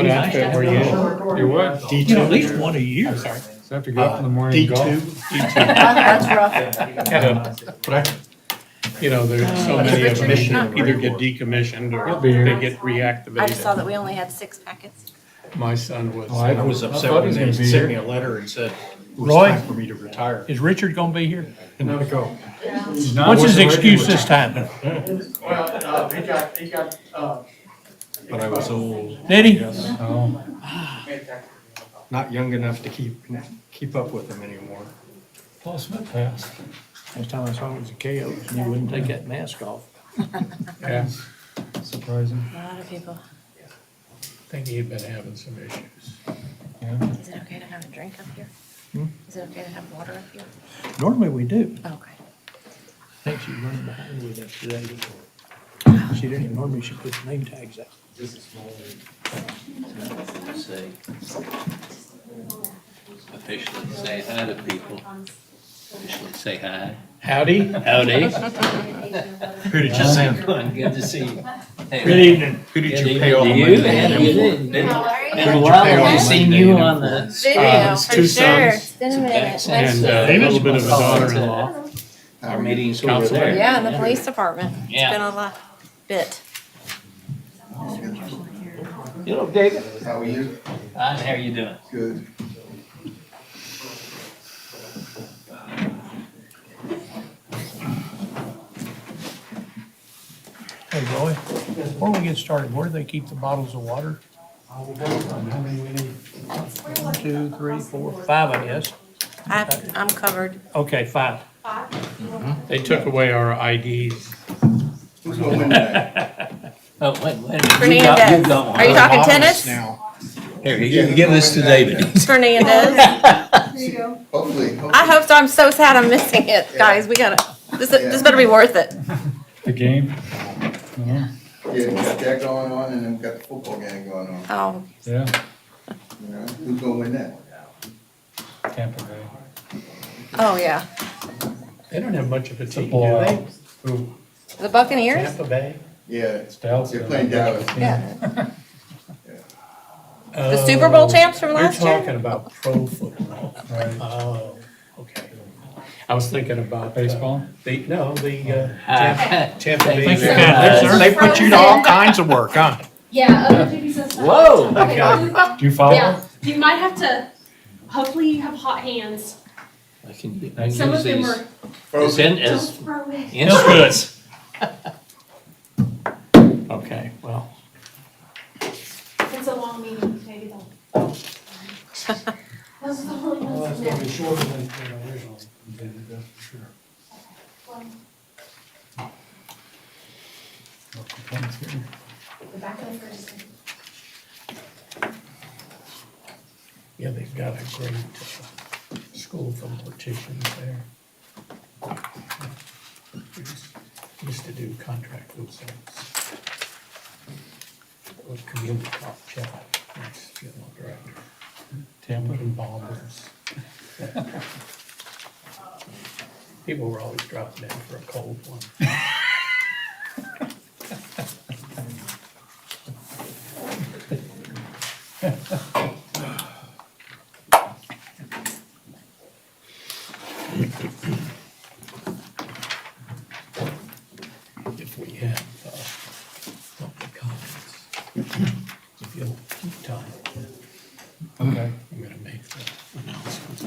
what outfit were you in? You would? You know, at least one a year. I'm sorry. Does that have to go up in the morning and golf? That's rough. You know, there's so Is many of them Richard not either get decommissioned or they get reactivated. I just saw that we only had 6 packets. My son was. I was upset when they sent me a letter and said it was Roy? time for me to retire. Is Richard gonna be here? And I go, What's his excuse this time? Well, he got, but I was old. Did he? Yes. Oh, Not young enough to keep up with them anymore. Paul Smith passed. Last time I saw him was a KO, and he wouldn't take that mask off. Yeah, surprising. A lot of people. I think he'd been having some issues. Is it okay to have a drink up here? Hmm? Is it okay to have water up here? Normally we do. Okay. I think she's running behind with us today. She didn't, normally she puts name tags out. Say, officially say hi to people. Officially say hi. Howdy. Howdy. Who did you send? Good to see you. Hey, Good evening. Who did Good you pay all the evening money to to you, and him you for? didn't. Been How are you? been a you while pay all since the seen money you to him on for? the. Video, his for two sure. sons. It's been a minute. And Nice a little bit of a David's daughter-in-law. Our meetings over Counselor. there. Yeah, in the police department. It's Yeah. been a bit. Hello, David. How are you? Hi, how are you doing? Good. Hey, Roy, before we get started, where do they keep the bottles of water? How many we need? 1, 2, 3, 4, 5, I guess. I'm covered. Okay, 5. They took away our IDs. Who's gonna win that? Oh, wait a minute. You got Fernandez. one. Are you talking tennis? Now. Here, you give this to David. Fernandez. Hopefully. I hope so. I'm so sad I'm missing it, guys. We gotta, this better be worth it. The game? Yeah, we got that going on and then we got the football game going on. Oh, Yeah, You know, who's gonna win that? Tampa Bay. oh, yeah. They don't have much of a team, do blowout. they? Who? The Buccaneers? Tampa Bay? Yeah, It's Dallas. they're playing Dallas. Yeah. The Super Bowl champs from last You're year? talking about pro football. Right. Oh, okay. I was thinking about. Baseball? The Tampa Bay. Thank you. They put you to all kinds of work, huh? Yeah, other duties and stuff. Whoa. Okay. Do you follow? Yeah, you might have to, hopefully you have hot hands. I can Some use of them these. are, It's in, don't as throw it. instruments. Okay, well. It's a long meeting, maybe don't. Those are the only ones that matter. shorter than originally intended, that's for sure. The back of the first. Yeah, they've got a great school for morticians there. Used to do contract food service. With community college, Chad, ex-funeral director. Tampa and Bombers. People were always dropping in for a cold one. If we have public comments, if you'll keep time. Okay. I'm gonna make the announcements.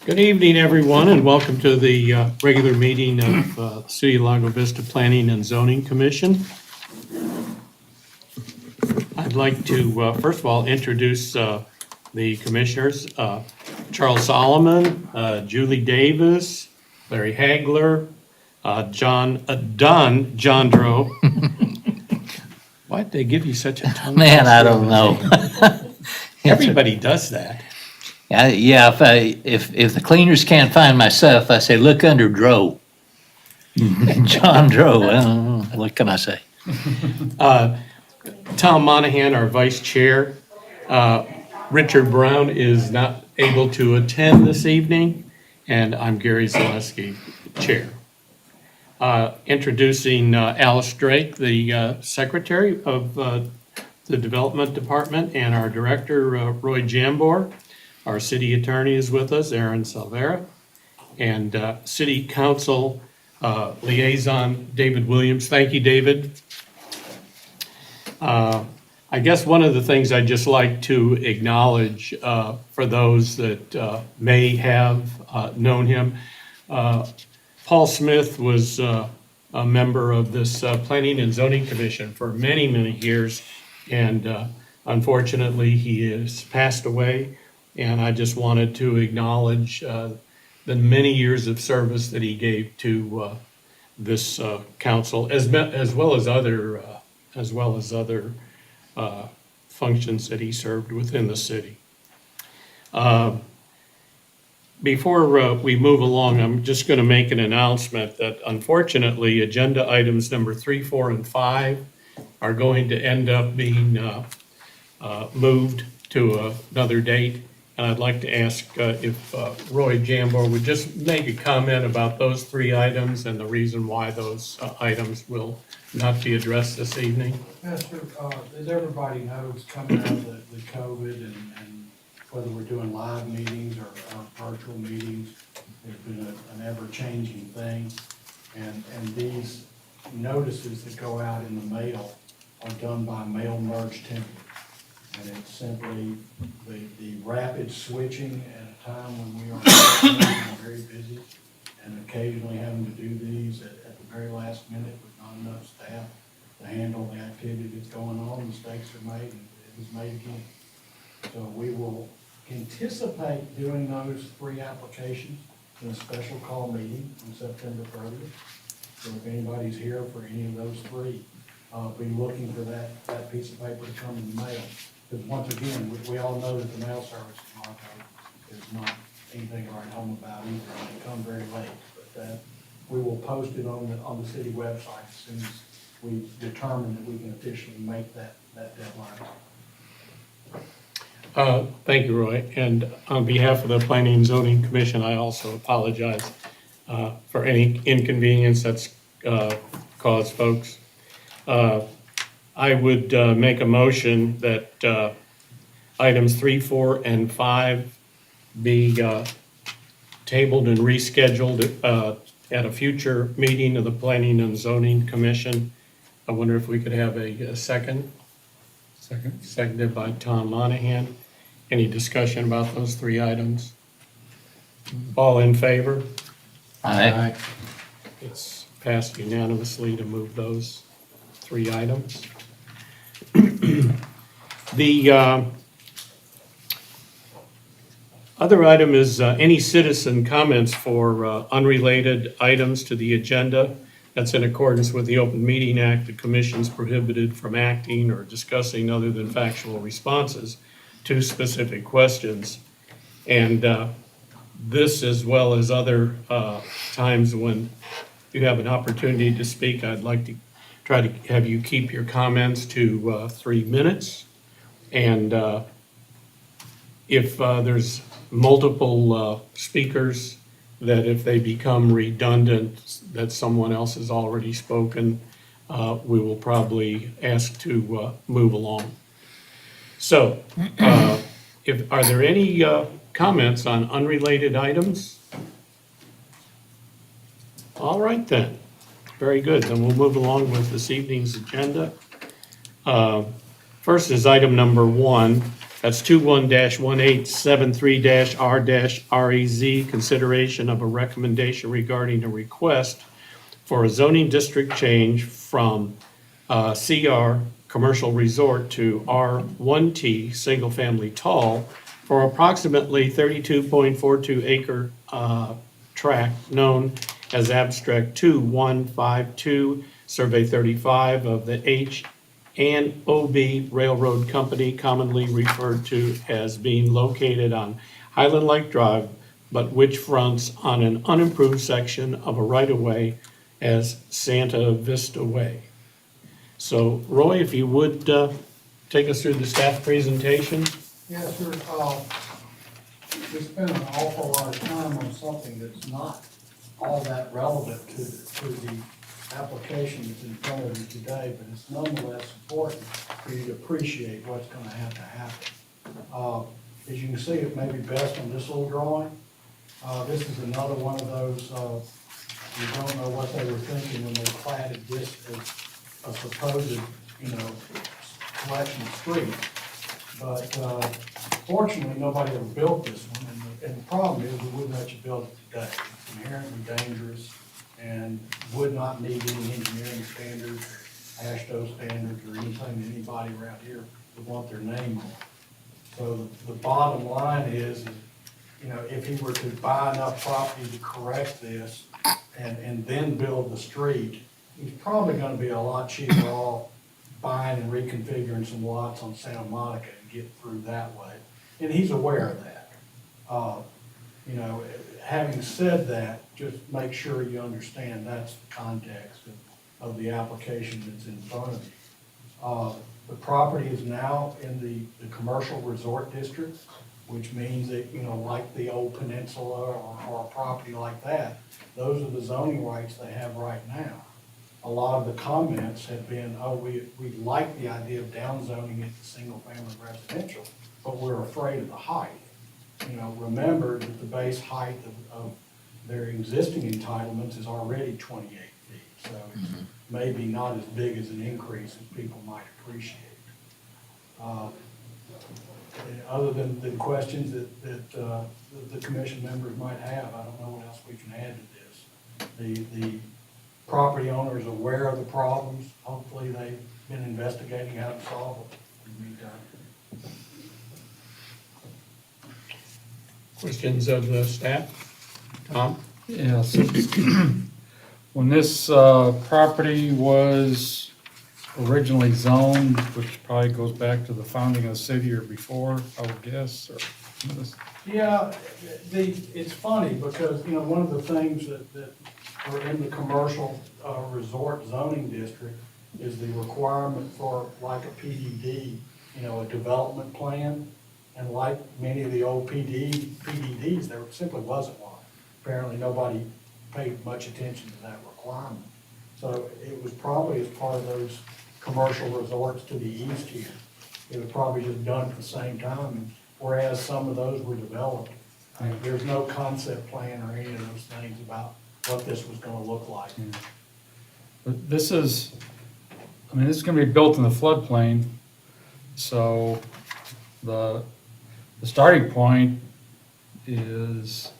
Good evening, everyone, and welcome to the regular meeting of City of Lago Vista Planning and Zoning Commission. I'd like to, first of all, introduce the commissioners, Charles Solomon, Julie Davis, Larry Hagler, John Jondro. Why'd they give you such a tongue? Man, I don't know. Everybody does that. Yeah, if the cleaners can't find my stuff, I say, look under Dro. John Dro, well, what can I say? Tom Monahan, our vice chair. Richard Brown is not able to attend this evening, and I'm Gary Zaleski, chair. Introducing Alice Drake, the secretary of the Development Department, and our director, Roy Jambor. Our city attorney is with us, Aaron Salvera, and city council liaison, David Williams. Thank you, David. I guess one of the things I'd just like to acknowledge for those that may have known him, Paul Smith was a member of this Planning and Zoning Commission for many, many years, and unfortunately, he has passed away. And I just wanted to acknowledge the many years of service that he gave to this council, as well as other functions that he served within the city. Before we move along, I'm just going to make an announcement that unfortunately, agenda items number 3, 4, and 5 are going to end up being moved to another date. And I'd like to ask if Roy Jambor would just make a comment about those 3 items and the reason why those items will not be addressed this evening. Yes, sir. As everybody knows, coming out of the COVID and whether we're doing live meetings or virtual meetings, there's been an ever-changing thing. And these notices that go out in the mail are done by mail merge template. And it's simply the rapid switching at a time when we are very busy and occasionally having to do these at the very last minute with not enough staff to handle the activity that's going on. Mistakes are made, and it was made again. So we will anticipate doing those 3 applications in a special call meeting on September 30th. So if anybody's here for any of those 3, be looking for that piece of paper to come in the mail. Because once again, we all know that the mail service in Marco is not anything to write home about either, and they come very late. But we will post it on the city website as soon as we determine that we can officially make that deadline. Thank you, Roy. And on behalf of the Planning and Zoning Commission, I also apologize for any inconvenience that's caused folks. I would make a motion that items 3, 4, and 5 be tabled and rescheduled at a future meeting of the Planning and Zoning Commission. I wonder if we could have a second. Second. Seconded by Tom Monahan. Any discussion about those 3 items? All in favor? Aye. It's passed unanimously to move those 3 items. The other item is any citizen comments for unrelated items to the agenda. That's in accordance with the Open Meeting Act. The commission's prohibited from acting or discussing other than factual responses to specific questions. And this, as well as other times when you have an opportunity to speak, I'd like to try to have you keep your comments to 3 minutes. And if there's multiple speakers, that if they become redundant, that someone else has already spoken, we will probably ask to move along. So, are there any comments on unrelated items? All right then. Very good. Then we'll move along with this evening's agenda. First is item number 1, That's 21-1873-R-REZ, consideration of a recommendation regarding a request for a zoning district change from CR, commercial resort, to R1T, single-family tall, for approximately 32.42 acre tract known as Abstract 2152, Survey 35 of the H and OB Railroad Company, commonly referred to as being located on Highland Lake Drive, but which fronts on an unimproved section of a right-of-way as Santa Vista Way. So Roy, if you would take us through the staff presentation. Yeah, sure. We spent an awful lot of time on something that's not all that relevant to the application that's in front of you today, but it's nonetheless important for you to appreciate what's gonna have to happen. As you can see, it may be best on this little drawing. This is another one of those, you don't know what they were thinking when they platted this as a supposed, collection of streets. But fortunately, nobody ever built this one, and the problem is we wouldn't let you build it today. It's inherently dangerous and would not meet any engineering standards, AASHTO standards, or anything that anybody around here would want their name on. So the bottom line is, if he were to buy enough property to correct this and then build the street, he's probably gonna be a lot cheaper off buying and reconfiguring some lots on Santa Monica and get through that way. And he's aware of that. Having said that, just make sure you understand that's the context of the application that's in front of you. The property is now in the commercial resort district, which means that, like the old peninsula or a property like that, those are the zoning rights they have right now. A lot of the comments have been, we like the idea of downzoning it to single-family residential, but we're afraid of the height. Remember that the base height of their existing entitlements is already 28 feet, so it's maybe not as big as an increase as people might appreciate. Other than questions that the commission members might have, I don't know what else we can add to this. The property owner is aware of the problems. Hopefully they've been investigating how to solve them in the meantime. Questions of the staff? Tom? Yeah, so when this property was originally zoned, which probably goes back to the founding of the city or before, I would guess, or this. Yeah, it's funny because, one of the things that are in the commercial resort zoning district is the requirement for like a PDD, a development plan. And like many of the old PDDs, there simply wasn't one. Apparently nobody paid much attention to that requirement. So it was probably as part of those commercial resorts to the east here. It was probably just done at the same time, whereas some of those were developed. There's no concept plan or any of those things about what this was gonna look like. But this is gonna be built in the floodplain, so the starting point is,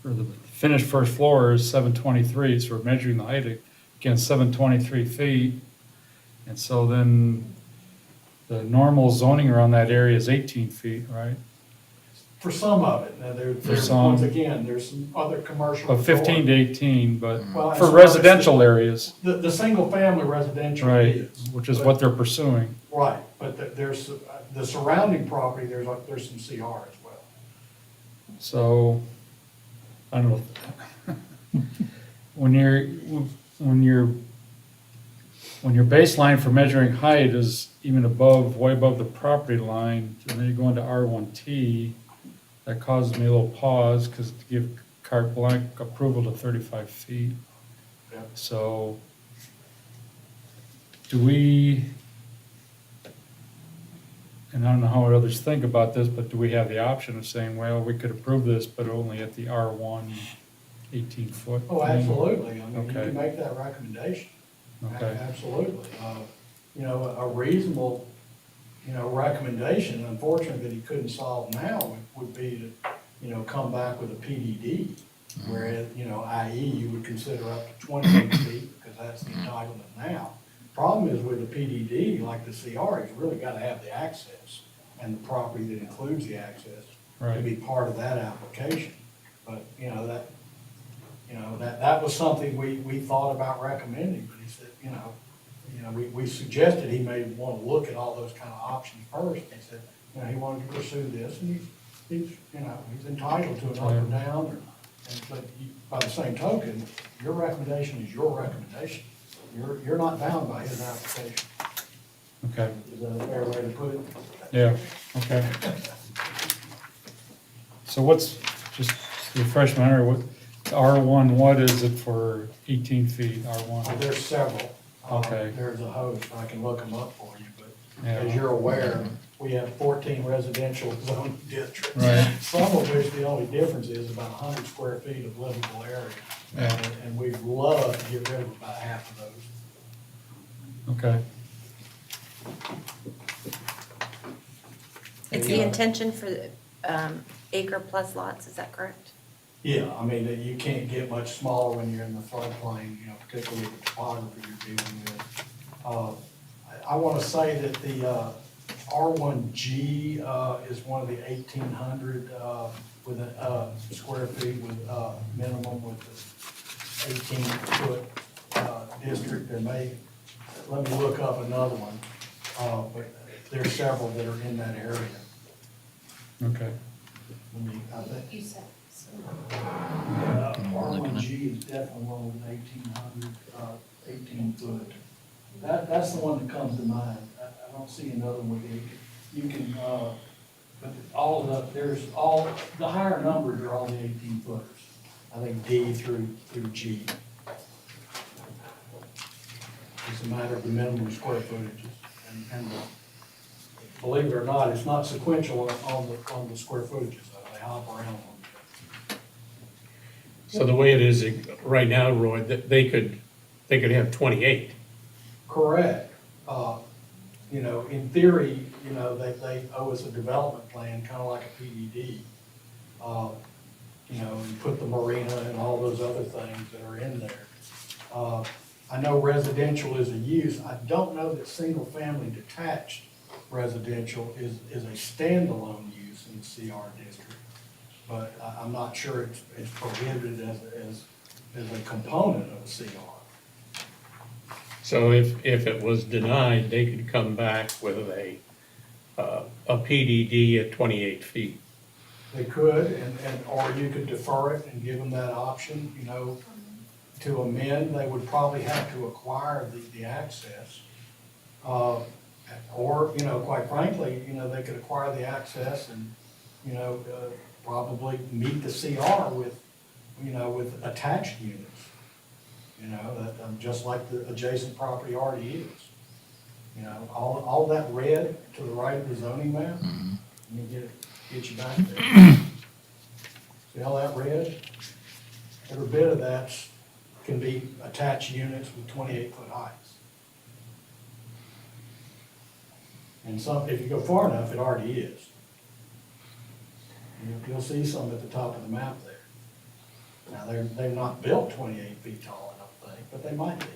for the finished first floor is 723, so we're measuring the height against 723 feet. And so then the normal zoning around that area is 18 feet, right? For some of it, now there's some. once again, there's some other commercial. Of 15 to 18, but Well, for as residential areas, The single family residential right, is. which is but- what they're pursuing. Right, but there's, the surrounding property, there's some CR as well. So, I don't know. When your baseline for measuring height is even way above the property line, and then you go into R1T, that causes me a little pause, because to give carte blanche approval to 35 feet. Yeah. So, do we, and I don't know how others think about this, but do we have the option of saying, well, we could approve this, but only at the R1 18-foot? Oh, absolutely, you Okay. can make that recommendation. Okay. Absolutely. A reasonable recommendation, unfortunately, that he couldn't solve now would be to, come back with a PDD. Whereas, i.e. you would consider up to 28 feet, because that's the entitlement now. Problem is with the PDD, like the CR, he's really gotta have the access and the property that includes the access to Right. be part of that application. But, that was something we thought about recommending, but he said, we suggested he may want to look at all those kind of options first. He said, he wanted to pursue this, and he's entitled to an up or down, but by the same token, your recommendation is your recommendation. You're not bound by his application. Okay, Is that a fair way to put it? yeah, okay. So what's, just refresh my memory, what, R1, what is it for 18 feet, R1? There's several. Okay. There's a host, I can look them up for you, but Yeah. as you're aware, we have 14 residential zone districts. Right. Some of which the only difference is about 100 square feet of livable area. Yeah. And we'd love to get rid of about half of those. Okay, It's the intention for acre plus lots, is that correct? Yeah, I mean, you can't get much smaller when you're in the floodplain, particularly the topography you're dealing with. I want to say that the R1G is one of the 1,800 with a square feet with minimum with the 18-foot district. Let me look up another one, but there's several that are in that area. okay. I think You said. R1G is definitely one with 18 foot. That's the one that comes to mind. I don't see another one. You can, but the higher numbers are all the 18 footers. I think D through G. It's a matter of the minimum square footages. And believe it or not, it's not sequential on the square footages, though. They hop around on it. So the way it is right now, Roy, that they could have 28. Correct. In theory, they owe us a development plan, kind of like a PDD. And put the marina and all those other things that are in there. I know residential is a use. I don't know that single-family detached residential is a standalone use in the CR district. But I'm not sure it's prohibited as a component of a CR. So if it was denied, they could come back with a PDD at 28 feet. They could, or you could defer it and give them that option, to amend. They would probably have to acquire the access. Or, quite frankly, they could acquire the access and, probably meet the CR with attached units. Just like the adjacent property already is. All that red to the right of the zoning map, let me get you back there. See all that red? Every bit of that can be attached units with 28-foot heights. And if you go far enough, it already is. You'll see some at the top of the map there. Now, they're not built 28 feet tall, I don't think, but they might be.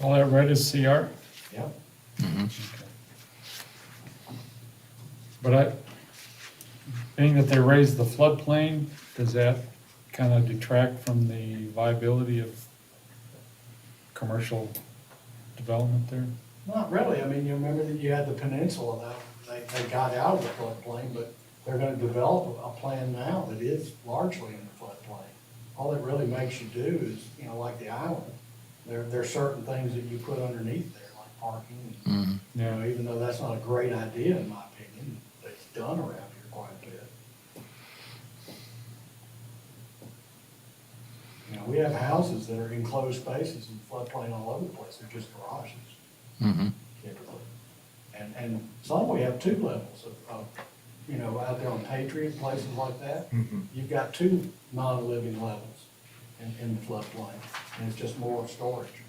All that red is CR? Yep. But being that they raised the floodplain, does that kind of detract from the viability of commercial development there? Not really. I mean, you remember that you had the peninsula that they got out of the floodplain, but they're gonna develop a plan now that is largely in the floodplain. All it really makes you do is, like the island, there are certain things that you put underneath there, like parking. Yeah. Even though that's not a great idea, in my opinion, it's done around here quite a bit. We have houses that are enclosed spaces in floodplain all over the place. They're just garages. Typically. And some we have two levels of out there on Patriot, places like that. You've got two non-living levels in the floodplain, and it's just more storage.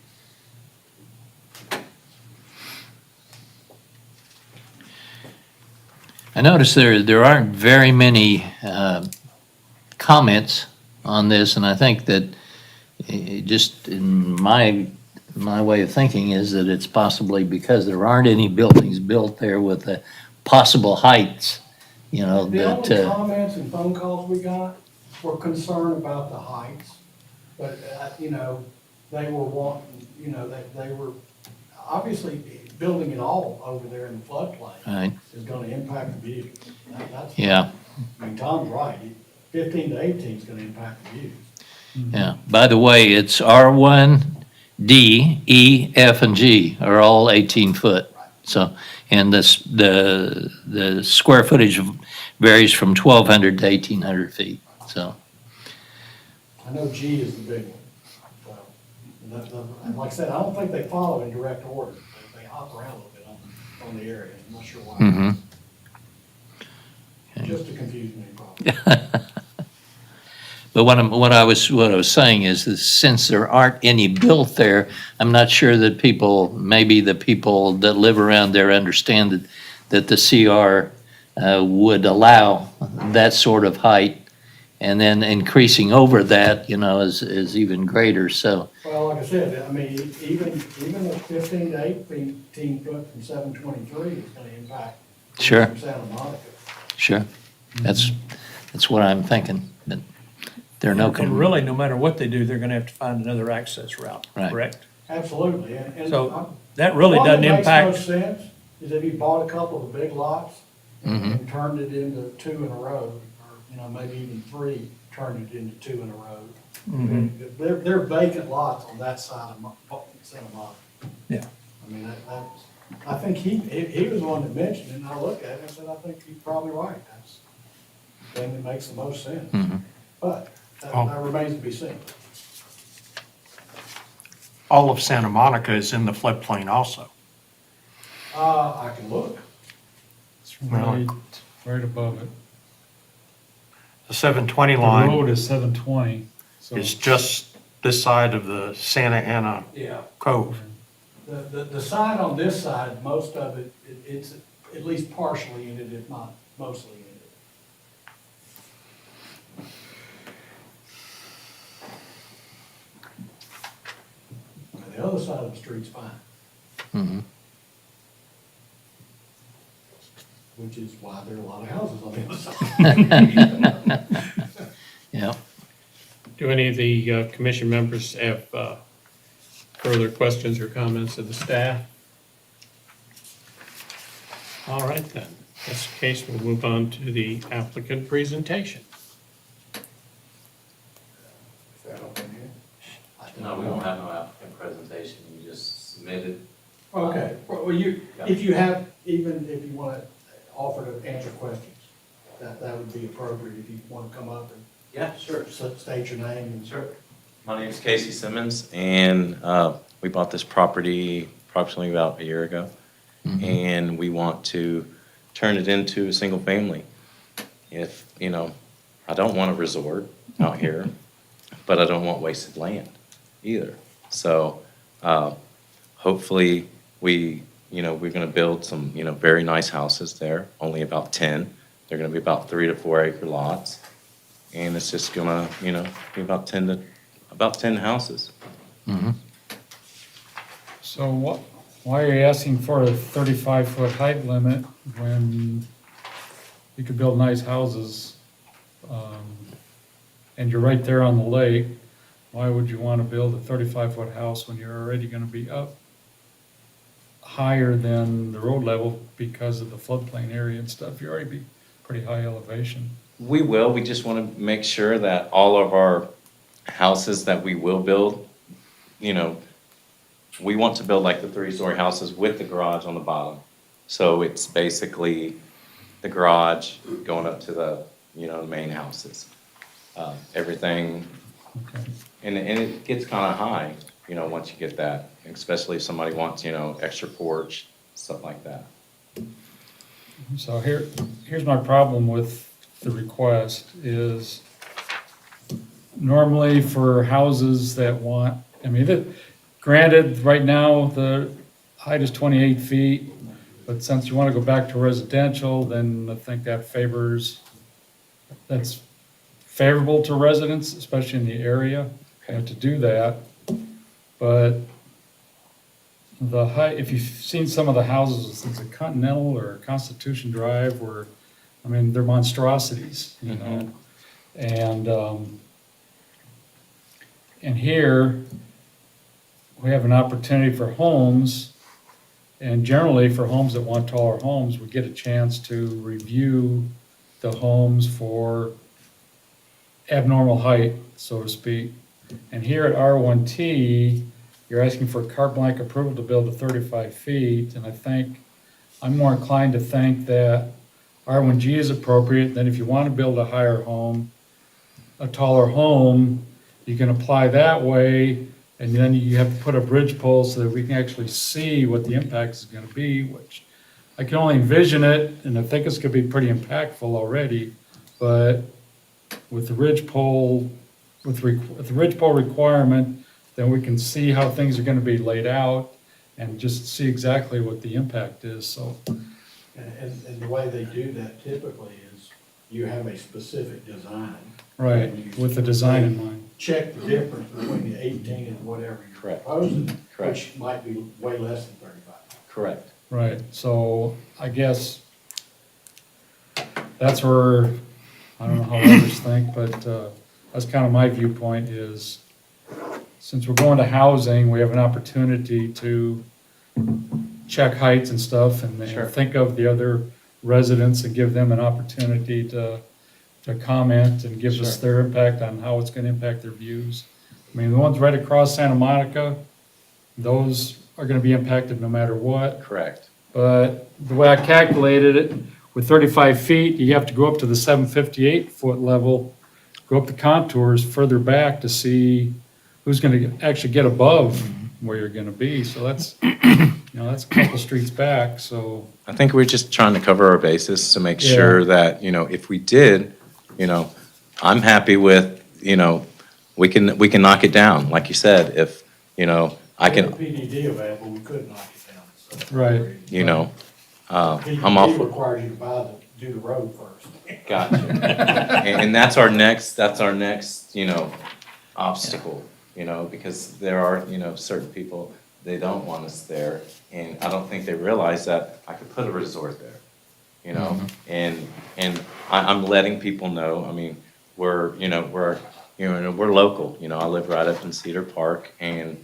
I noticed there aren't very many comments on this, and I think that just in my way of thinking is that it's possibly because there aren't any buildings built there with the possible heights, you know, The that, only comments and phone calls we got were concerned about the heights. But, you know, they were wanting, you know, they were, obviously, building it all over there in the floodplain right, is gonna impact the views. That's, yeah, I mean, Tom's right, 15 to 18 is gonna impact the views. yeah. By the way, it's R1, D, E, F, and G are all 18 foot. So, and the square footage varies from 1,200 to 1,800 feet, so. I know G is the big one. So, and like I said, I don't think they follow in direct order. They hop around a little bit on the area. I'm not sure why. Mhm. Just to confuse me, probably. But what I was saying is that since there aren't any built there, I'm not sure that maybe the people that live around there understand that the CR would allow that sort of height, and then increasing over that, you know, is even greater, so. Well, like I said, I mean, even a 15 to 18 foot from 723 is gonna impact. Sure. From Santa Monica. Sure, that's what I'm thinking, but there are no. And really, no matter what they do, they're gonna have to find another access route, Right. correct? Absolutely, and. So that really One doesn't that impact, makes no sense is if you bought a couple of big lots Mhm. and turned it into 2 in a row, or, you know, maybe even 3, turned it into 2 in a row. Mhm. They're vacant lots on that side of Santa Monica. Yeah. I mean, that's, I think he was the one that mentioned it, and I looked at it and said, I think he's probably right. That's the thing that makes the most sense. Mhm. But that remains to be seen. All of Santa Monica is in the floodplain also. I can look. It's right above it. The 720 The line road is 720, so. is just this side of the Santa Ana Yeah. Cove. The side on this side, most of it's at least partially in it, if not mostly in it. And the other side of the street's fine, Mhm. which is why there are a lot of houses on the other side. Yeah. Do any of the commission members have further questions or comments of the staff? All right then, in this case, we'll move on to the applicant presentation. Is that open here? No, we don't have no applicant presentation, you just submitted. Okay, well, if you have, even if you want to offer to answer questions, that would be appropriate if you want to come up and Yeah, sure. state your name and. Sure. My name is Casey Simmons, and we bought this property approximately about a year ago. And we want to turn it into a single family. If, you know, I don't want a resort out here, but I don't want wasted land either. So hopefully we're gonna build some, very nice houses there, only about 10. They're gonna be about 3 to 4 acre lots. And it's just gonna, be about 10 houses. Mhm. So why are you asking for a 35-foot height limit when you could build nice houses? And you're right there on the lake. Why would you want to build a 35-foot house when you're already going to be up higher than the road level because of the floodplain area and stuff? You're already be pretty high elevation. We will, we just want to make sure that all of our houses that we will build, we want to build like the 3-story houses with the garage on the bottom. So it's basically the garage going up to the, the main houses. Everything, Okay. and it gets kind of high, once you get that, especially if somebody wants, extra porch, stuff like that. So here's my problem with the request is normally for houses that want, granted, right now, the height is 28 feet, But since you want to go back to residential, then I think that's favorable to residents, especially in the area, to do that. But the height, if you've seen some of the houses, it's a Continental or Constitution Drive where, I mean, they're monstrosities, you know? And here, we have an opportunity for homes, and generally for homes that want taller homes, we get a chance to review the homes for abnormal height, so to speak. And here at R1T, you're asking for carte blanche approval to build to 35 feet, and I'm more inclined to think that R1G is appropriate. Then if you want to build a higher home, a taller home, you can apply that way, and then you have to put a bridge pole so that we can actually see what the impact is going to be, which I can only envision it, and I think it's going to be pretty impactful already, but with the ridge pole, with the ridge pole requirement, then we can see how things are going to be laid out and just see exactly what the impact is, so. And the way they do that typically is you have a specific design. Right, And you with the design in mind. check the difference between the 18 and whatever you're Correct. proposing, Correct. which might be way less than 35. Correct. Right, so I guess that's where, I don't know how others think, but that's kind of my viewpoint is, since we're going to housing, we have an opportunity to check heights and stuff and Sure. think of the other residents and give them an opportunity to comment and give us Sure. their impact on how it's going to impact their views. I mean, the ones right across Santa Monica, those are going to be impacted no matter what. Correct. But the way I calculated it, with 35 feet, you have to go up to the 758-foot level, go up the contours further back to see who's going to actually get above where you're going to be. So that's, that's a couple streets back, so. I think we're just trying to cover our bases to make Yeah. sure that, if we did, I'm happy with, we can knock it down, like you said, if, I We can, have a PDD available, we could knock it down. So. Right. I'm all PDD for, requires you to do the road first. gotcha. And that's our next, obstacle, because there are, certain people, they don't want us there. And I don't think they realize that I could put a resort there, and I'm letting people know, I mean, we're local, I live right up in Cedar Park, and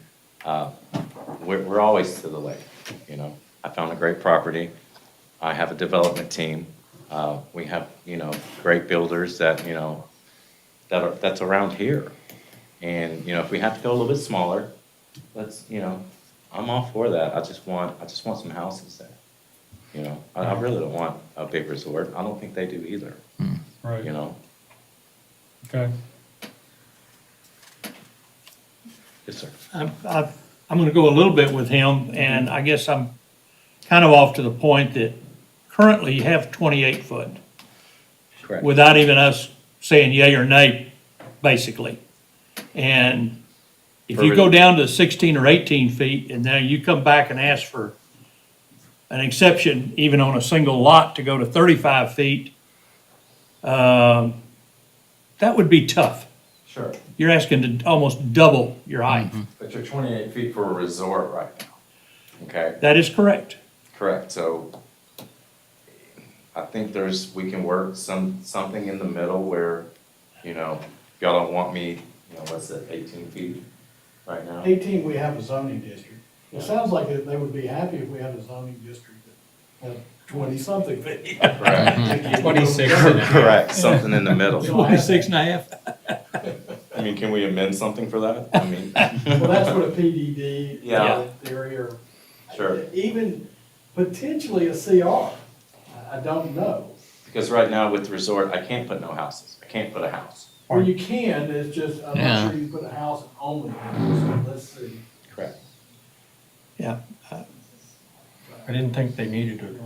we're always to the lake, I found a great property. I have a development team. We have, great builders that, that's around here. And, if we have to go a little bit smaller, I'm all for that. I just want some houses there. I really don't want a big resort. I don't think they do either, Right. Okay. Yes, sir. I'm gonna go a little bit with him, and I guess I'm kind of off to the point that currently you have 28 foot Correct. without even us saying yay or nay, basically. And if you go down to 16 or 18 feet, and then you come back and ask for an exception, even on a single lot, to go to 35 feet, that would be tough. Sure. You're asking to almost double your height. But you're 28 feet for a resort right now, okay? That is correct. Correct, so I think we can work something in the middle where, y'all don't want me, what's it, 18 feet right now? 18, we have a zoning district. It sounds like they would be happy if we had a zoning district that had 20-something feet. Correct. 26. Correct, something in the middle. 26 and a half. I mean, can we amend something for that? I mean. Well, that's what a PDD Yeah. theory or Sure. even potentially a CR. I don't know. Because right now with the resort, I can't put no houses. I can't put a house. Or you can, it's just, I'm Yeah. not sure you put a house and only a house. So let's see. Correct. Yeah. I didn't think they needed it.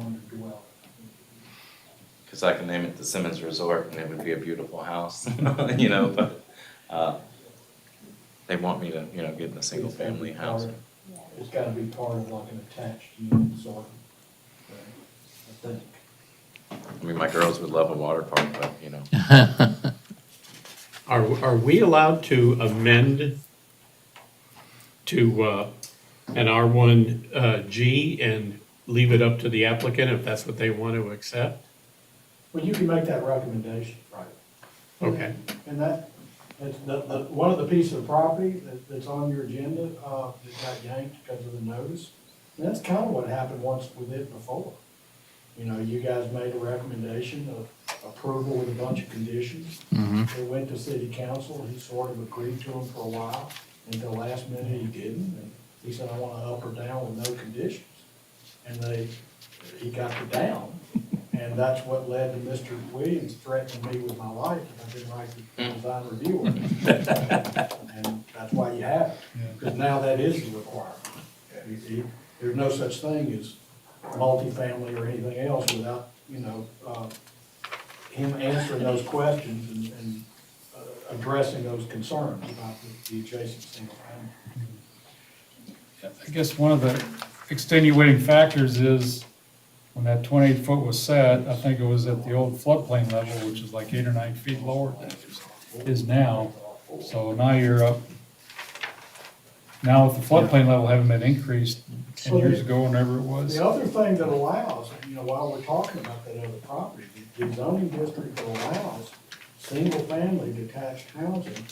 Because I can name it the Simmons Resort and it would be a beautiful house, but they want me to, get in a single family house. It's gotta be part of like an attached unit sort of. think. I mean, my girls would love a water park, but, you know. Are we allowed to amend to an R1G and leave it up to the applicant if that's what they want to accept? Well, you can make that recommendation, right? Okay. And that's one of the pieces of property that's on your agenda, that got yanked because of the notice. And that's kind of what happened once with it before. You know, you guys made a recommendation of approval with a bunch of conditions. It went to city council, he sort of agreed to them for a while, until last minute he didn't, and he said, I want to up or down with no conditions. And he got the down, and that's what led to Mr. Williams threatening me with my life if I didn't write the design review ordinance. And that's why you have it, because now that is the requirement. There's no such thing as multifamily or anything else without, him answering those questions and addressing those concerns about the adjacent single family. I guess one of the extenuating factors is when that 28 foot was set, I think it was at the old floodplain level, which is like 8 or 9 feet lower than it is now. So now you're up, now with the floodplain level having been increased 10 years ago, whenever it was. The other thing that allows, while we're talking about that other property, the zoning district that allows single-family detached housing,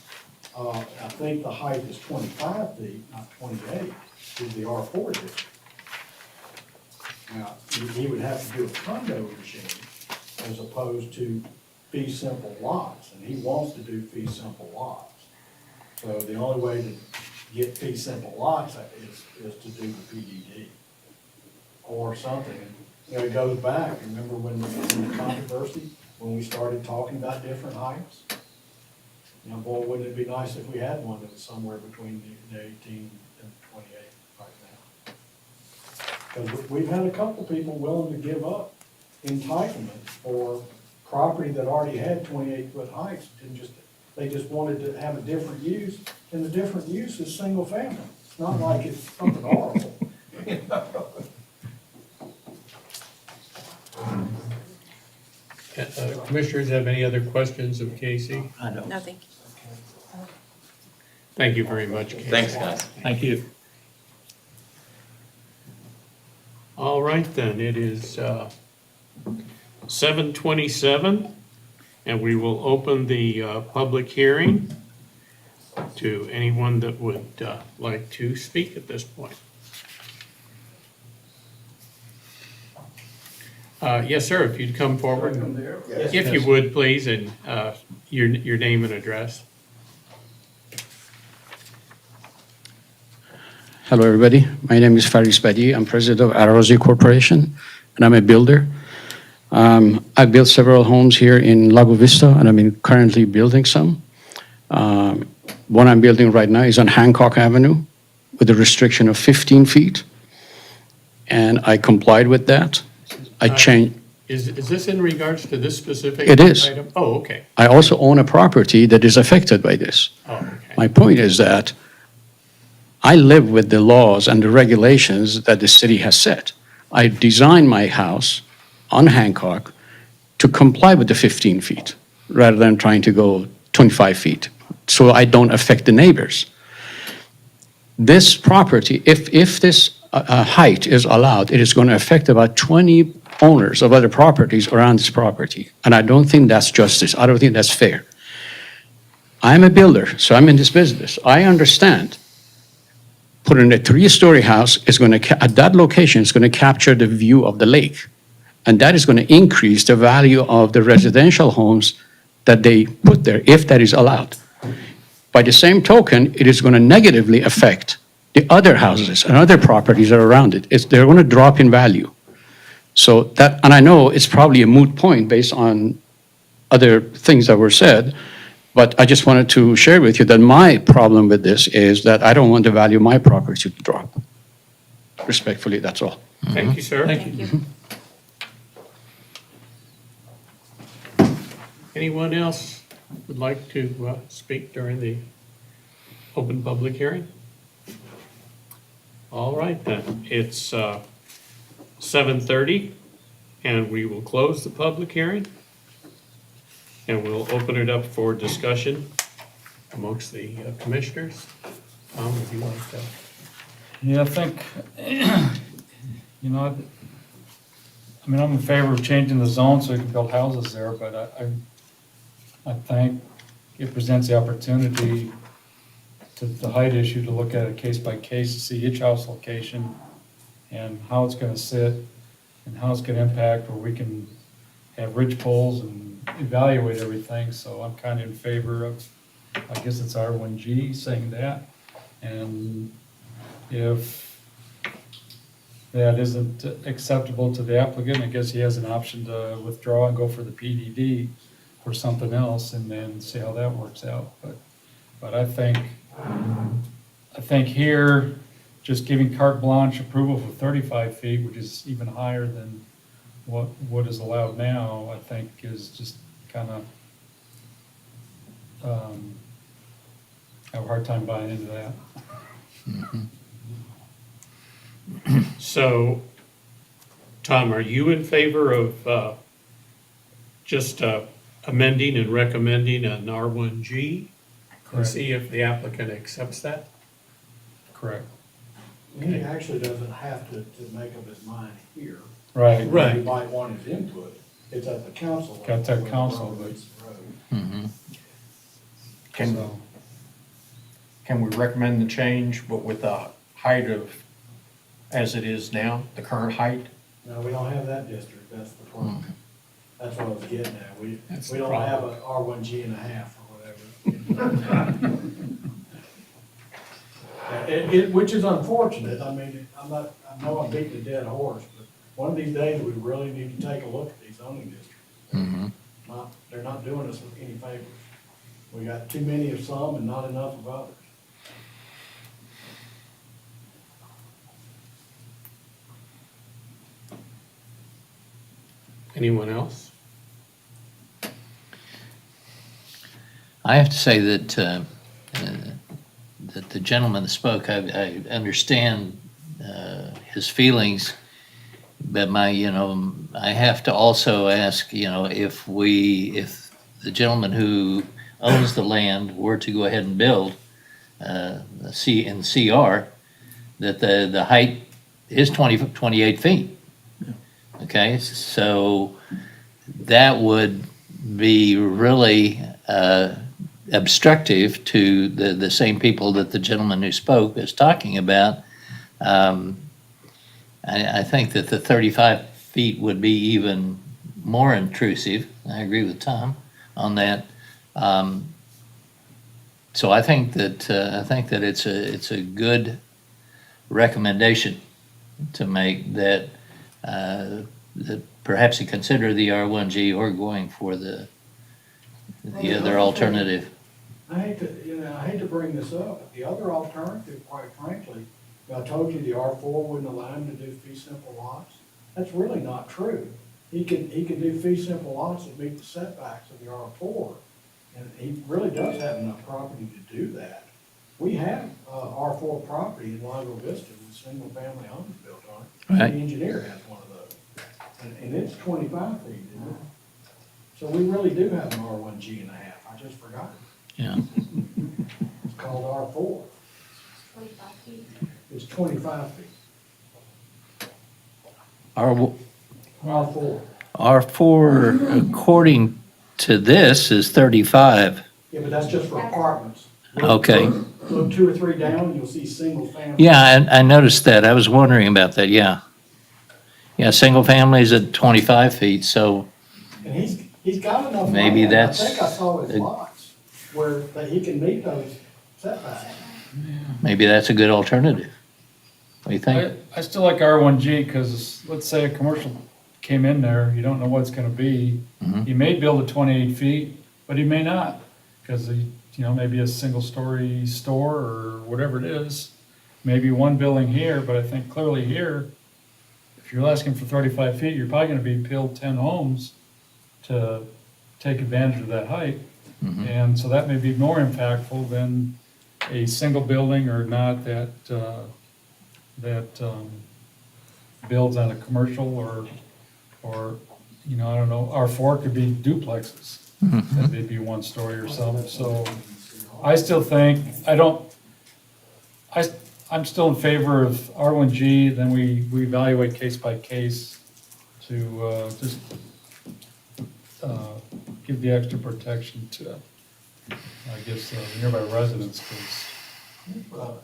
I think the height is 25 feet, not 28, is the R4 district. Now, he would have to do a condo regime as opposed to fee simple lots, and he wants to do fee simple lots. So the only way to get fee simple lots is to do the PDD or something. It goes back, remember when the controversy, when we started talking about different heights? Boy, wouldn't it be nice if we had one that was somewhere between the 18 and 28 right now? Because we've had a couple people willing to give up entitlement for property that already had 28-foot heights. They just wanted to have a different use, and the different use is single family. It's not like it's something horrible. Commissioners have any other questions of Casey? I don't. No, thank you. Thank you very much, Casey. Thanks, guys. Thank you. All right, then, it is 7:27, and we will open the public hearing to anyone that would like to speak at this point. Yes, sir, if you'd come forward, if you would, please, and your name and address. Hello, everybody. My name is Faris Badi. I'm president of Arazi Corporation, and I'm a builder. I built several homes here in Lago Vista, and I'm currently building some. One I'm building right now is on Hancock Avenue with a restriction of 15 feet, and I complied with that. I changed. Is this in regards to this specific It is. item? Oh, okay. I also own a property that is affected by this. Oh, okay. My point is that I live with the laws and the regulations that the city has set. I designed my house on Hancock to comply with the 15 feet rather than trying to go 25 feet, so I don't affect the neighbors. This property, if this height is allowed, it is going to affect about 20 owners of other properties around this property, and I don't think that's justice. I don't think that's fair. I'm a builder, so I'm in this business. I understand putting a 3-story house is going to, at that location, is going to capture the view of the lake. And that is going to increase the value of the residential homes that they put there, if that is allowed. By the same token, it is going to negatively affect the other houses and other properties that are around it. They're going to drop in value. So that, and I know it's probably a moot point based on other things that were said, but I just wanted to share with you that my problem with this is that I don't want the value of my property to drop. Respectfully, that's all. Thank you, sir. Thank you. Anyone else would like to speak during the open public hearing? All right, then. It's 7:30, And we will close the public hearing. And we'll open it up for discussion amongst the commissioners. Tom, would you like to? Yeah, I think, I mean, I'm in favor of changing the zone so we can build houses there, but I think it presents the opportunity to the height issue to look at it case by case to see each house location and how it's gonna sit and how it's gonna impact, where we can have ridge poles and evaluate everything. So I'm kind of in favor of, I guess it's R1G saying that. And if that isn't acceptable to the applicant, I guess he has an option to withdraw and go for the PDD or something else and then see how that works out. But I think here, just giving carte blanche approval for 35 feet, which is even higher than what is allowed now, I think is just kind of, have a hard time buying into that. So, Tom, are you in favor of just amending and recommending an R1G? And Correct. see if the applicant accepts that? Correct. He actually doesn't have to make up his mind here. Right. He might want his input. It's at the council. Got that level, council, where but- it's the road. Can we recommend the change, but with the height of, as it is now, the current height? No, we don't have that district, that's the problem. That's what I was getting at. We That's don't the have problem. an R1G and a half or whatever. Which is unfortunate. I mean, I know I'm beating a dead horse, but one of these days, we really need to take a look at these zoning districts. They're not doing us any favors. We got too many of some and not enough of others. Anyone else? I have to say that that the gentleman that spoke, I understand his feelings, but I have to also ask, if the gentleman who owns the land were to go ahead and build in CR, that the height is 28 feet. Okay, so that would be really obstructive to the same people that the gentleman who spoke is talking about. I think that the 35 feet would be even more intrusive. I agree with Tom on that. So I think that it's a good recommendation to make that perhaps you consider the R1G or going for the other alternative. I hate to bring this up, but the other alternative, quite frankly, I told you the R4 wouldn't allow him to do fee simple lots. That's really not true. He can do fee simple lots that meet the setbacks of the R4. And he really does have enough property to do that. We have R4 property in Lago Vista with single family homes built on it. Right. The engineer has one of those. And it's 25 feet, isn't it? So we really do have an R1G and a half. I just forgot. Yeah. It's called R4. 25 feet. It's 25 feet. R4, R4. according to this, is 35. Yeah, but that's just for apartments. Okay. Look 2 or 3 down, you'll see single family. Yeah, I noticed that. I was wondering about that, yeah. Yeah, single families at 25 feet, so And he's got enough Maybe land. that's I think I saw his a- lots where that he can meet those setbacks. maybe that's a good alternative. What do you think? I still like R1G because let's say a commercial came in there, you don't know what it's gonna be. He may build at 28 feet, but he may not, because maybe a single-story store or whatever it is. Maybe one building here, but I think clearly here, if you're asking for 35 feet, you're probably gonna be build 10 homes to take advantage of that height. And so that may be more impactful than a single building or not that builds on a commercial or Or, you know, I don't know, R4 could be duplexes, that may be one story or something, so I still think, I'm still in favor of R1G, then we evaluate case by case to just give the extra protection to, I guess, the nearby residents, because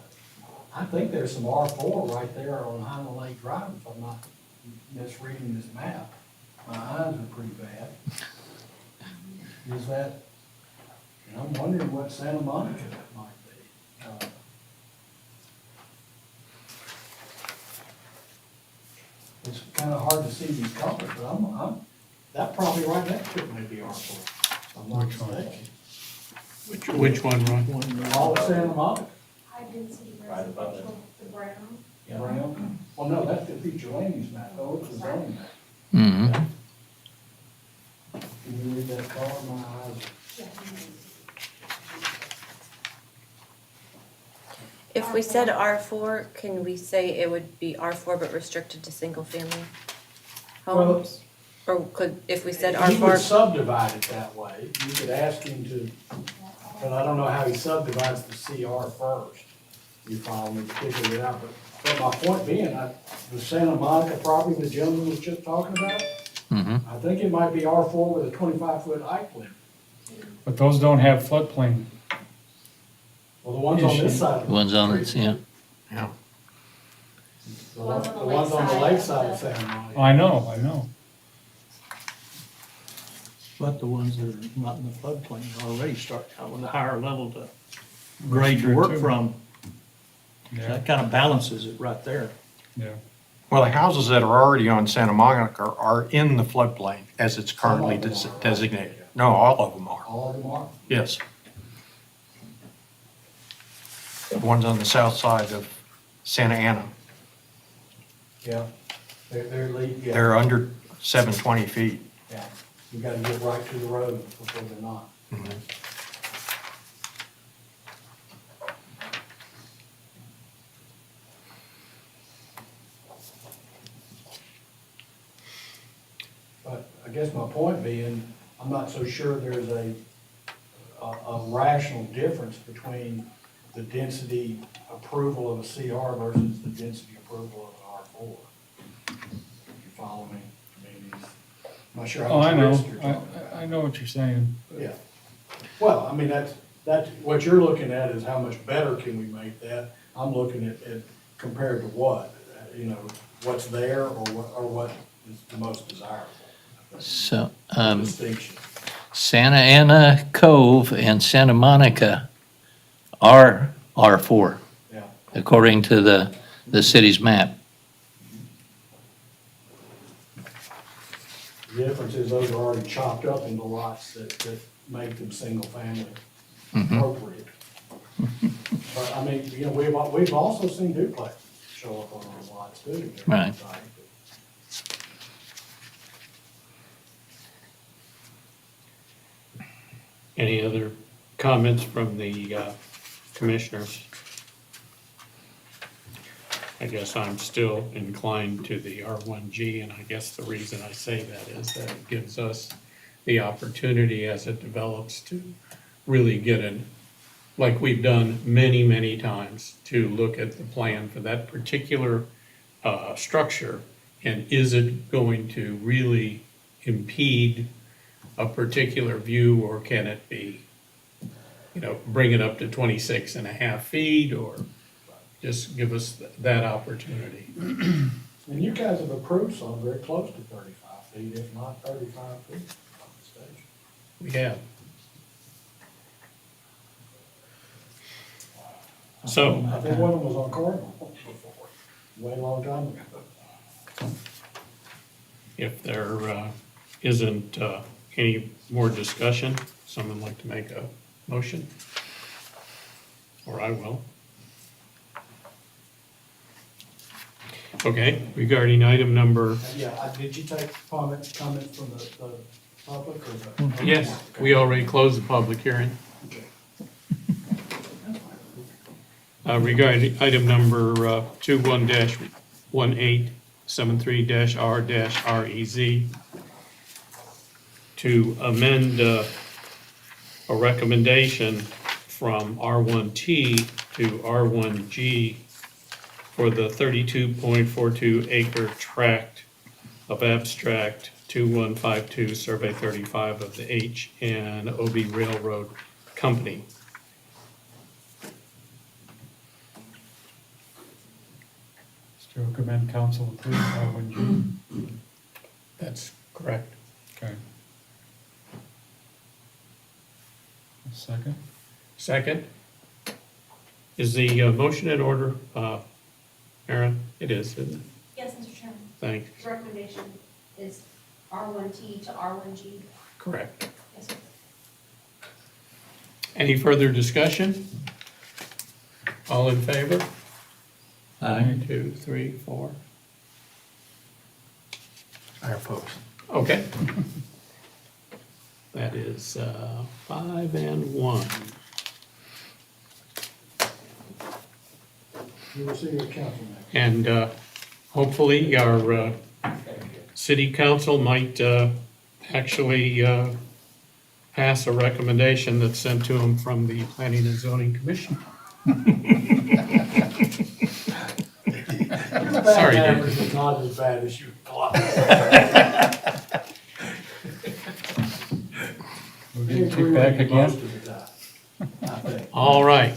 I think there's some R4 right there on Highland Lake Drive, if I'm not misreading this map. My eyes are pretty bad. Is that, and I'm wondering what Santa Monica might be. It's kind of hard to see these colors, but that property right next to it may be R4. if I'm not Which one? mistaken. Which one, Ron? All of Santa Monica. High density Right above it. residential, the brown. Brown. Well, no, that's the future land use map, oh, it's the zoning map. Mhm. Can you read that color? My eyes. If we said R4, can we say it would be R4 but restricted to single-family homes? Or could, if we said He would R4, subdivide it that way. You could ask him to, but I don't know how he subdivides the CR first. You follow me to figure it out, but my point being, the Santa Monica property the gentleman was just talking about, Mhm. I think it might be R4 with a 25-foot height limit. but those don't have floodplain. Well, the ones on this side. of the One's on it, street, yeah. The ones on the lakeside of Santa Monica. I know. But the ones that are not in the floodplain already start out with a higher level to grade to work from. Yeah, That kind of balances it right there. yeah. Well, the houses that are already on Santa Monica are in the floodplain as it's currently Some of them are. designated. No, all of them are, All of them are? yes. The ones on the south side of Santa Ana, Yeah. They're yeah. they're under 720 feet. Yeah, you gotta get right to the road before they're not. But I guess my point being, I'm not so sure there's a rational difference between the density approval of a CR versus the density approval of an R4. You follow me? I mean, I'm not sure Oh, how I much know, risk you're talking about. I know what you're saying. Yeah. Well, I mean, that's, what you're looking at is how much better can we make that? I'm looking at compared to what, you know, what's there or what is the most desirable. So, Distinction. Santa Ana Cove and Santa Monica are R4, Yeah. according to the city's map. The difference is those are already chopped up into lots that make them single family appropriate. But I mean, you know, we've also seen duplexes show up on those lots too. Right. Any other comments from the commissioners? I guess I'm still inclined to the R1G, and I guess the reason I say that is that it gives us the opportunity as it develops to really get in, like we've done many, many times, to look at the plan for that particular structure, and is it going to really impede a particular view, or can it be, you know, bring it up to 26 and a half feet, or just give us that opportunity. And you guys have approved some very close to 35 feet, if not 35 feet on the station. We have. So, I think one of them was on Cardinal before, way long time ago. if there isn't any more discussion, someone like to make a motion? Or I will. Okay, regarding item number, Yeah, did you take comments from the public or the? yes, we already closed the public hearing. Regarding item number 21-18, 73-R-REZ to amend a recommendation from R1T to R1G for the 32.42 acre tract of abstract 2152, survey 35 of the H and OB Railroad Company. To recommend council approve R1G. That's correct. Okay. A second? Second, is the motion in order, Aaron? It is, isn't it? Yes, Mr. Chairman. Thanks. The recommendation is R1T to R1G. Correct. Yes, sir. Any further discussion? All in favor? Aye. 2, 3, 4. I oppose. Okay. That is 5 and 1. You will see your council next. And hopefully our city council might actually pass a recommendation that's sent to them from the Planning and Zoning Commission. Sorry, That Dave. average is not as bad as you thought. We'll get kickback again. Most of the time, I think. All right.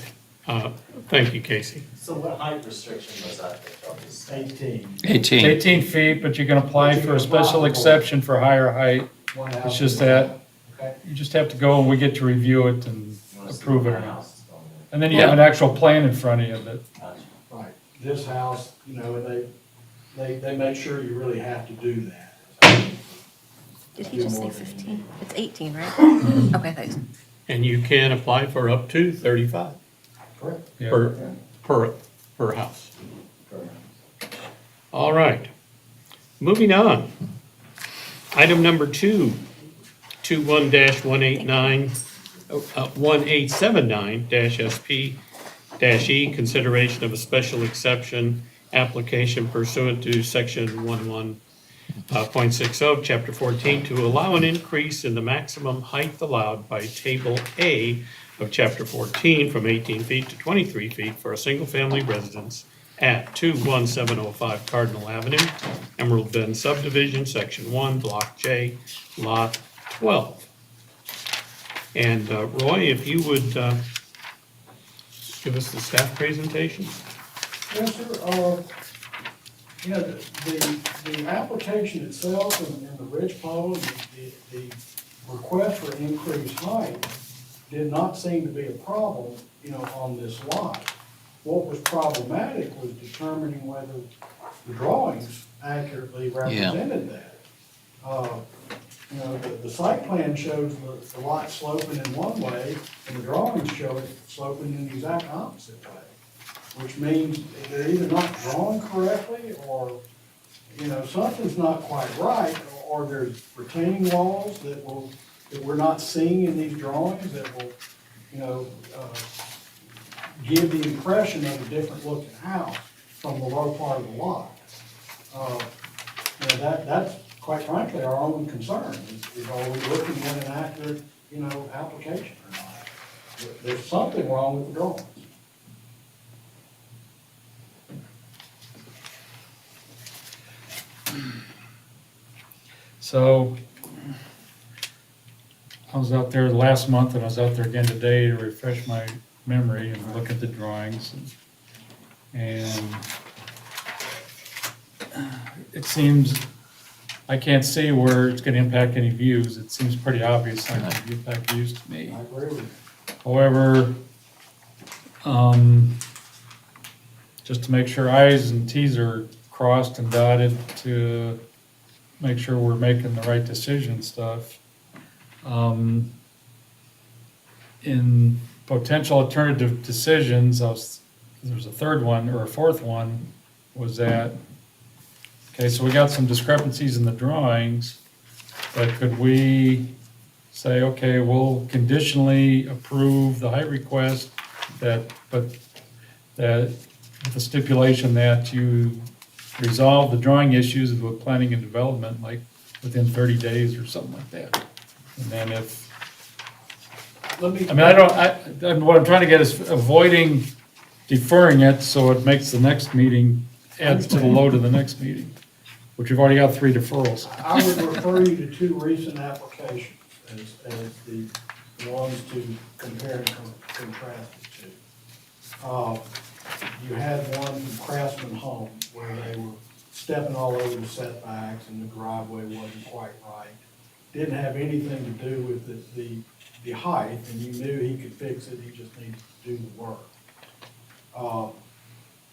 Thank you, Casey. So what height restriction was that? 18. 18. 18 feet, but you can apply for a special exception for higher height. One It's house. just that, Okay. you just have to go and we get to review it and approve it. or not. House is going in. And then you have an actual plan in front of you that, Right. This house, they make sure you really have to do that. Did he just say 15? It's 18, right? Okay, thanks. And you can apply for up to 35 Correct. yeah. per house. All right. Moving on. Item number 2, 1879-SP-E, consideration of a special exception application pursuant to section 11.60, chapter 14, to allow an increase in the maximum height allowed by table A of chapter 14 from 18 feet to 23 feet for a single-family residence at 21705 Cardinal Avenue, Emerald Bend subdivision, section 1, block J, lot 12. And Roy, if you would give us the staff presentation? Yes, sir. The application itself and the ridge pole, the request for increased height did not seem to be a problem, on this lot. What was problematic was determining whether the drawings accurately represented that. The site plan shows the lot sloping in one way, and the drawings show it sloping in the exact opposite way, which means they're either not drawn correctly, or, something's not quite right, or there's retaining walls that we're not seeing in these drawings that will, give the impression of a different looking house from the low part of the lot. That's quite frankly our only concern, is are we looking at an accurate, application or not? There's something wrong with the drawings. So I was out there last month and I was out there again today to refresh my memory and look at the drawings. And it seems, I can't see where it's gonna impact any views. It seems pretty obvious not gonna impact views to me. I agree with you. However, just to make sure i's and t's are crossed and dotted to make sure we're making the right decision and stuff. In potential alternative decisions, there's a third one or a fourth one, was that, okay, so we got some discrepancies in the drawings, but could we say, okay, we'll conditionally approve the height request, but that with the stipulation that you resolve the drawing issues with planning and development, like within 30 days or something like that. And then if, Let me. I mean, what I'm trying to get is avoiding deferring it so it makes the next meeting, adds to the load of the next meeting, which we've already got 3 deferrals. I would refer you to 2 recent applications as the ones to compare and contrast it to. You had one from Craftsman Home where they were stepping all over the setbacks and the driveway wasn't quite right. Didn't have anything to do with the height, and you knew he could fix it, he just needed to do the work.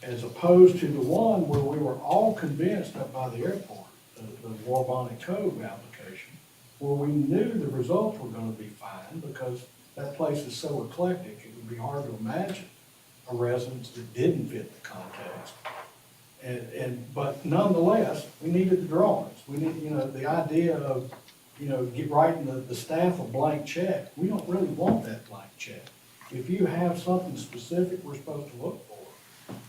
As opposed to the one where we were all convinced up by the airport, the Warbonnet Cove application, where we knew the results were gonna be fine because that place is so eclectic, it would be hard to imagine a residence that didn't fit the context. But nonetheless, we needed the drawings. We need, the idea of, writing the staff a blank check. We don't really want that blank check. If you have something specific we're supposed to look for.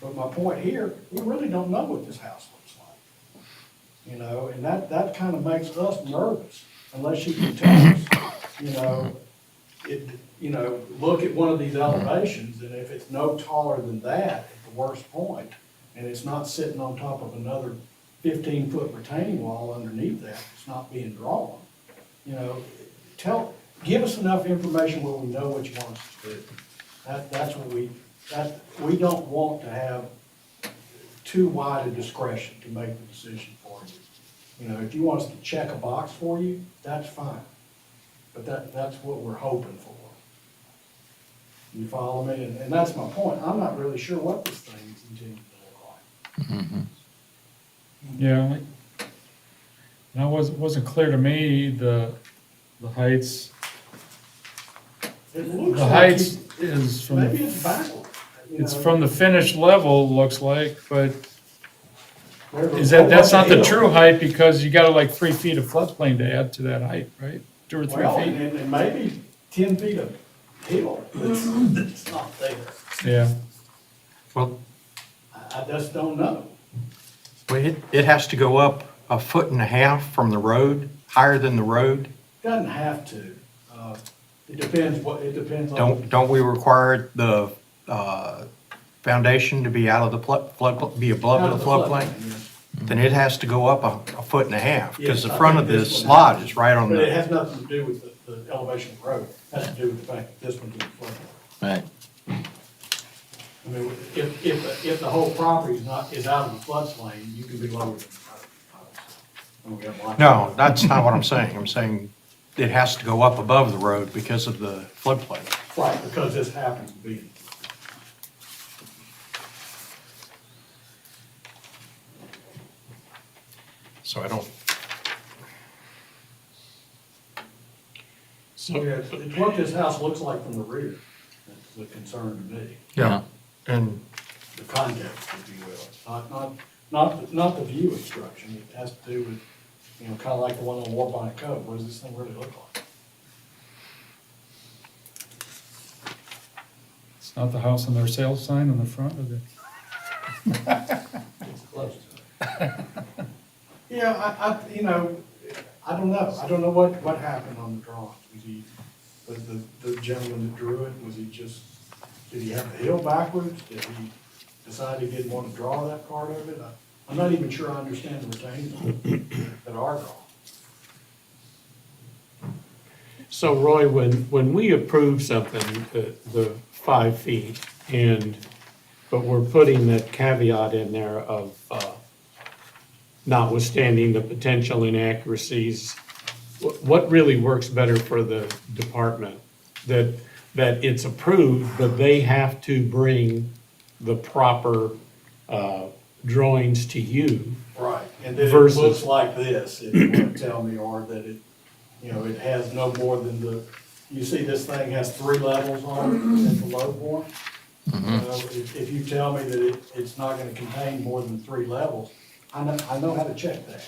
But my point here, we really don't know what this house looks like. And that kind of makes us nervous unless you can tell us, look at one of these elevations, and if it's no taller than that at the worst point, and it's not sitting on top of another 15-foot retaining wall underneath that, it's not being drawn. Give us enough information where we know what you want us to do. That's what we don't want to have too wide a discretion to make the decision for you. If you want us to check a box for you, that's fine. But that's what we're hoping for. You follow me? And that's my point. I'm not really sure what this thing is intended to look like. Yeah, and it wasn't clear to me, the heights, It looks the like heights is from, maybe it's backward. it's from the finished level, looks like, but There's that's not the hill. true height, because you got like 3 feet of floodplain to add to that height, right? 2 or 3 Well, feet, and maybe 10 feet of hill that's not there. yeah. Well, I just don't know. it has to go up 1.5 feet from the road, higher than the road. Doesn't have to. It depends on. Don't we require the foundation to be out of the be above Out the of the floodplain? yes. Then it has to go up 1.5 feet, because Yes, the I front think of this this one lot has- is right on But it the, has nothing to do with the elevation of the road. It has to do with the fact that this one's in the floodplain. Right. I mean, if the whole property is out of the floodplain, you can be lower than the road. no, that's not what I'm saying. I'm saying it has to go up above the road because of the floodplain. Right, because this happens to be. So I don't, So, It's what this house looks like from the rear. That's the concern to me. yeah, and The context, if you will. Not the view obstruction. It has to do with, kind of like the one on Warbonnet Cove. What does this thing really look like? It's not the house on their sales sign on the front of it. It's close to it. Yeah, I don't know. I don't know what happened on the drawings. Was the gentleman that drew it, did he have the hill backwards? Did he decide he didn't want to draw that part of it? I'm not even sure I understand the retaining that are drawn. so Roy, when we approve something, the 5 feet, but we're putting that caveat in there of notwithstanding the potential inaccuracies, what really works better for the department? That it's approved, but they have to bring the proper drawings to you. Right, and then it Versus- looks like this, if you want to tell me, or that it has no more than you see this thing has 3 levels on it at the low point. If you tell me that it's not gonna contain more than 3 levels, I know how to check that.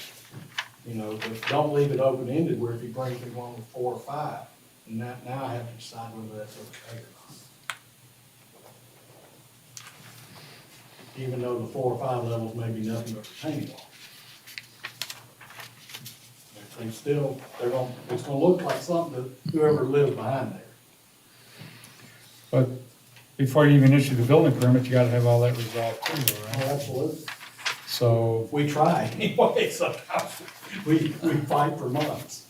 But don't leave it open-ended where if you bring me one with 4 or 5, and now I have to decide whether that's okay or not. even though the 4 or 5 levels may be nothing but retaining wall. They still, it's gonna look like something to whoever lives behind there. But before you even issue the building permit, you gotta have all that resolved too, though, Oh, right? absolutely. So, We try anyway, sometimes we fight for months.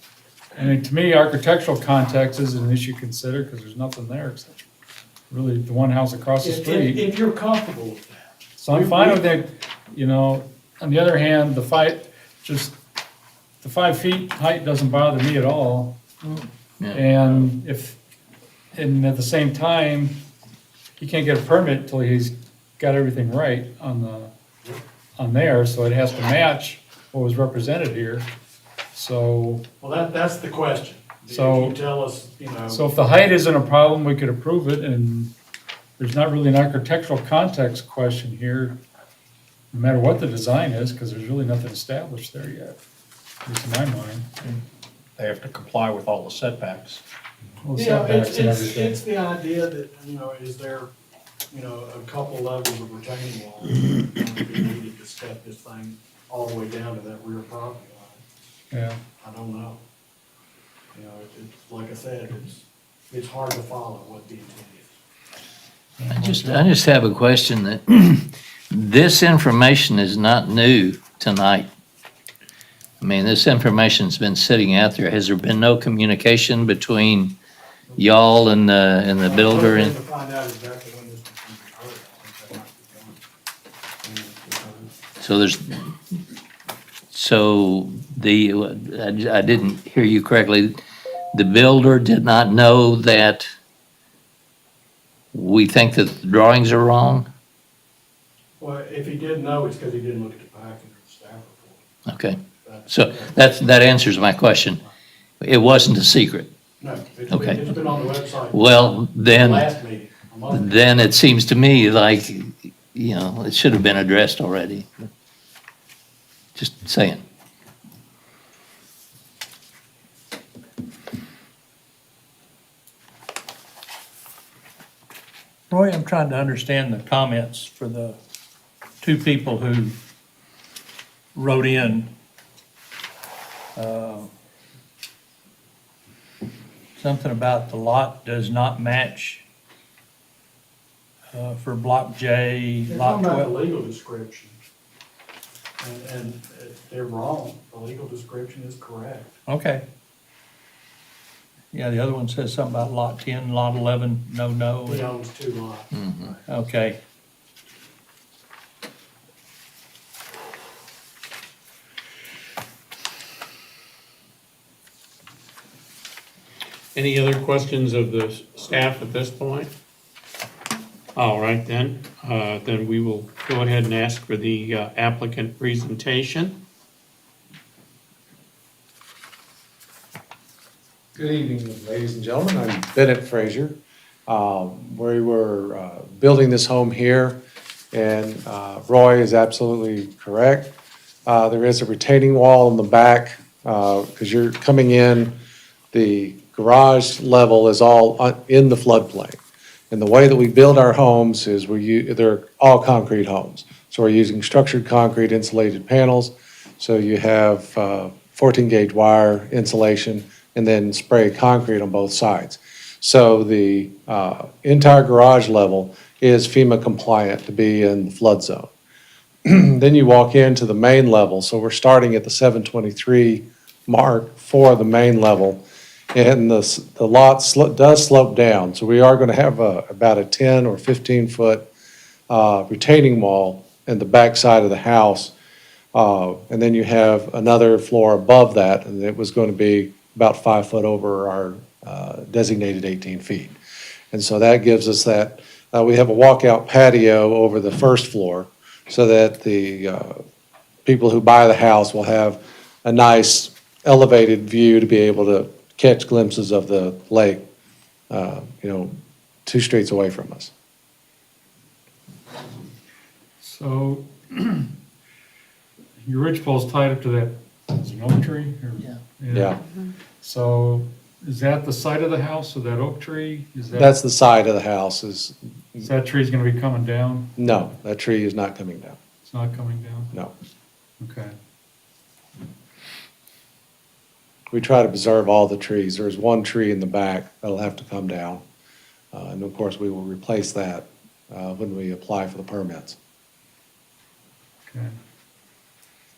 I mean, to me, architectural context isn't an issue considered, because there's nothing there except really the one house across the street. If you're comfortable with that. So I'm fine with it, you know, on the other hand, the 5 feet height doesn't bother me at all. Yeah. And and at the same time, he can't get a permit till he's got everything right on there, so it has to match what was represented here. So, Well, that's the question. So- If you tell us, you know. so if the height isn't a problem, we could approve it, and there's not really an architectural context question here, no matter what the design is, because there's really nothing established there yet, at least in my mind. They have to comply with all the setbacks. Well, Yeah, setbacks and everything. it's the idea that, you know, is there, you know, a couple levels of retaining wall going to be needed to step this thing all the way down to that rear property line? Yeah. I don't know. You know, it's, like I said, it's hard to follow what the intent is. I just have a question that, this information is not new tonight. I mean, this information's been sitting out there. Has there been no communication between y'all and the builder? I'm And hoping to find out exactly when this one's going to be heard. I think that might be done. so there's, so I didn't hear you correctly. The builder did not know that we think that the drawings are wrong? Well, if he didn't know, it's because he didn't look at the packet or the staff report. Okay, That's- so that answers my question. It wasn't a secret. No, Okay. it's been on the website. Well, then, Last meeting. a month ago. then it seems to me like, you know, it should have been addressed already. Just saying. Roy, I'm trying to understand the comments for the 2 people who wrote in. Something about the lot does not match for Block J, They're Lot talking about the 12. legal description. And they're wrong. The legal description is correct. Okay. Yeah, the other one says something about Lot 10, Lot 11, no. He owns 2 lots. Okay. Any other questions of the staff at this point? All right, then we will go ahead and ask for the applicant presentation. Good evening, ladies and gentlemen. I'm Bennett Frazier. We were building this home here, and Roy is absolutely correct. There is a retaining wall in the back, because you're coming in, the garage level is all in the floodplain. And the way that we build our homes is they're all concrete homes. So we're using structured concrete insulated panels. So you have 14 gauge wire insulation and then spray concrete on both sides. So the entire garage level is FEMA compliant to be in the flood zone. Then you walk into the main level. So we're starting at the 723 mark for the main level. And the lot does slope down. So we are going to have about a 10 or 15 foot retaining wall in the back side of the house. And then you have another floor above that, and it was going to be about 5 foot over our designated 18 feet. And so that gives us that, we have a walkout patio over the first floor so that the people who buy the house will have a nice elevated view to be able to catch glimpses of the lake, 2 streets away from us. So, your ridge pole's tied up to that, is it an oak tree? or- Yeah. Yeah. So, Is that the side of the house of that oak tree? That's the side of the house is, Is that tree's gonna be coming down? no, that tree is not coming down, It's not coming down? no. Okay. We try to preserve all the trees. There's one tree in the back that'll have to come down. And of course, we will replace that when we apply for the permits. Okay.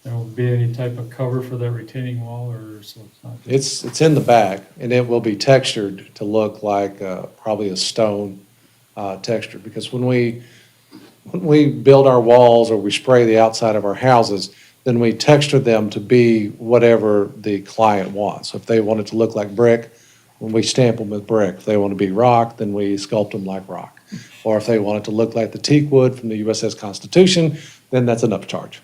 There will be any type of cover for that retaining wall, or so it's not? just- It's in the back, and it will be textured to look like probably a stone texture, because when we build our walls or we spray the outside of our houses, then we texture them to be whatever the client wants. If they want it to look like brick, when we stamp them with brick. If they want to be rock, then we sculpt them like rock. Or if they want it to look like the teak wood from the USS Constitution, then that's an upcharge.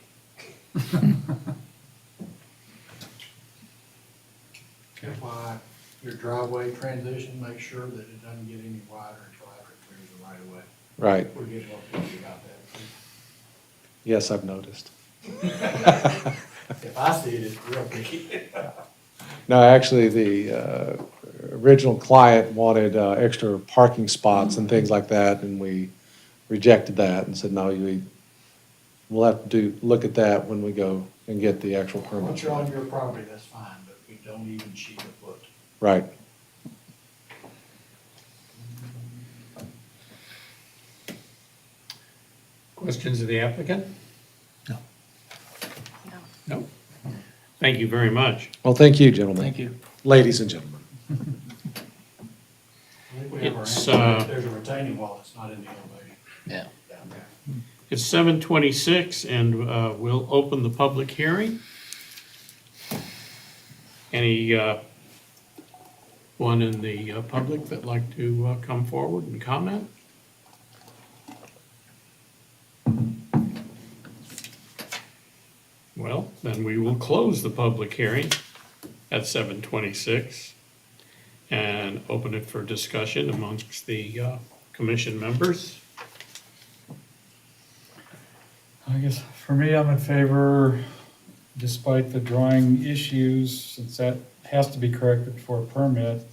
Apply your driveway transition, make sure that it doesn't get any wider until after it clears the right of way. Right. We're getting a little picky about that. Yes, I've noticed. If I see it, it's real picky. No, actually, the original client wanted extra parking spots and things like that, and we rejected that and said, no, we'll have to look at that when we go and get the actual Once permit. you're on your property, that's fine, but we don't even cheat a foot. Right. Questions of the applicant? No. No. Thank you very much. Well, thank you, gentlemen. Thank you. Ladies and gentlemen. I think we have our It's, answer. There's a retaining wall that's not in the elevation. Yeah. It's 7:26, and we'll open the public hearing. Any one in the public that'd like to come forward and comment? Well, then we will close the public hearing at 7:26 and open it for discussion amongst the commission members. I guess for me, I'm in favor, despite the drawing issues, since that has to be corrected for a permit.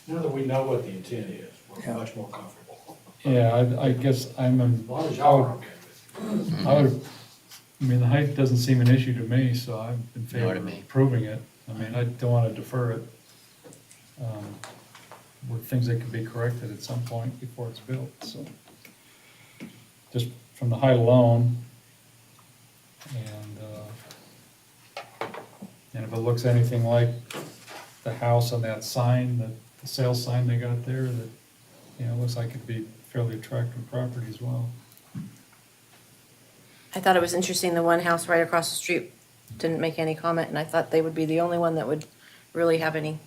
Now that we know what the intent is, we're much more comfortable. Yeah, I guess I'm As in, long as y'all are okay with it. I mean, the height doesn't seem an issue to me, so I'm in favor Nor to of me. approving it. I mean, I don't want to defer it. With things that can be corrected at some point before it's built, so. Just from the height alone. And if it looks anything like the house on that sign, the sales sign they got there, that, you know, looks like it'd be fairly attractive property as well. I thought it was interesting, the one house right across the street didn't make any comment, and I thought they would be the only one that would really have any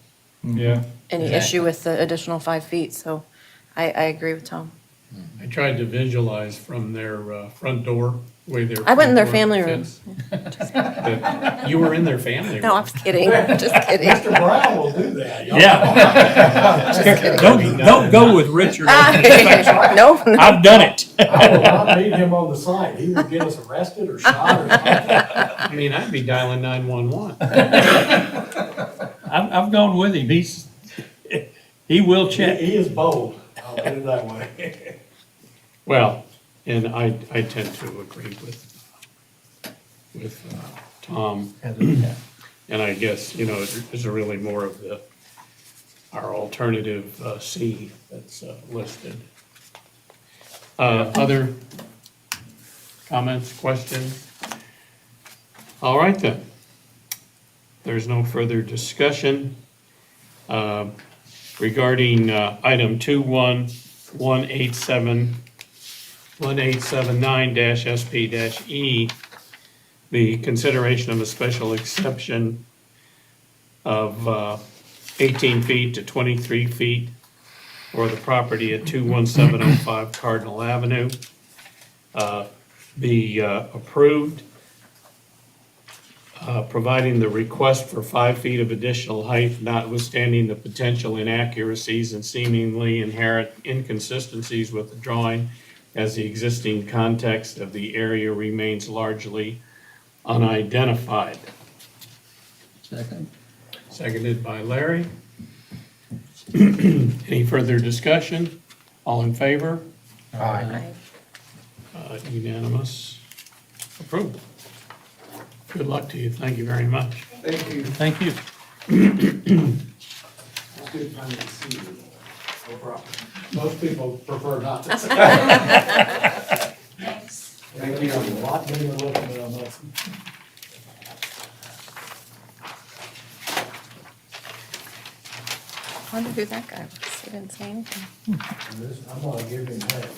Yeah. issue with the additional 5 feet, so I agree with Tom. I tried to visualize from their front door, way their. I went in their front door family room. fits. That You were in their family room. No, I'm just kidding, just kidding. Mr. Brown will do that. y'all. Yeah. Don't go with Richard. No, no. I've done it. I will not meet him on the site. He will get us arrested or shot or something. I mean, I'd be dialing 911. I've gone with him. He will check. He is bold, I'll put it that way. Well, and I tend to agree with Tom. And I guess, you know, it's really more of our alternative C that's listed. Other comments, questions? All right then. There's no further discussion regarding item 1879-SP-E, the consideration of a special exception of 18 feet to 23 feet for the property at 21705 Cardinal Avenue be approved, providing the request for 5 feet of additional height, notwithstanding the potential inaccuracies and seemingly inherent inconsistencies with the drawing, as the existing context of the area remains largely unidentified. Second. Seconded by Larry. Any further discussion? All in favor? Aye. Unanimous approval. Good luck to you. Thank you very much. Thank you. Thank you. It's good fun to see you. No problem. Most people prefer not to. Thank you. A lot better looking than I'm listening. I wonder who that guy was. He didn't say anything. I'm gonna give him that.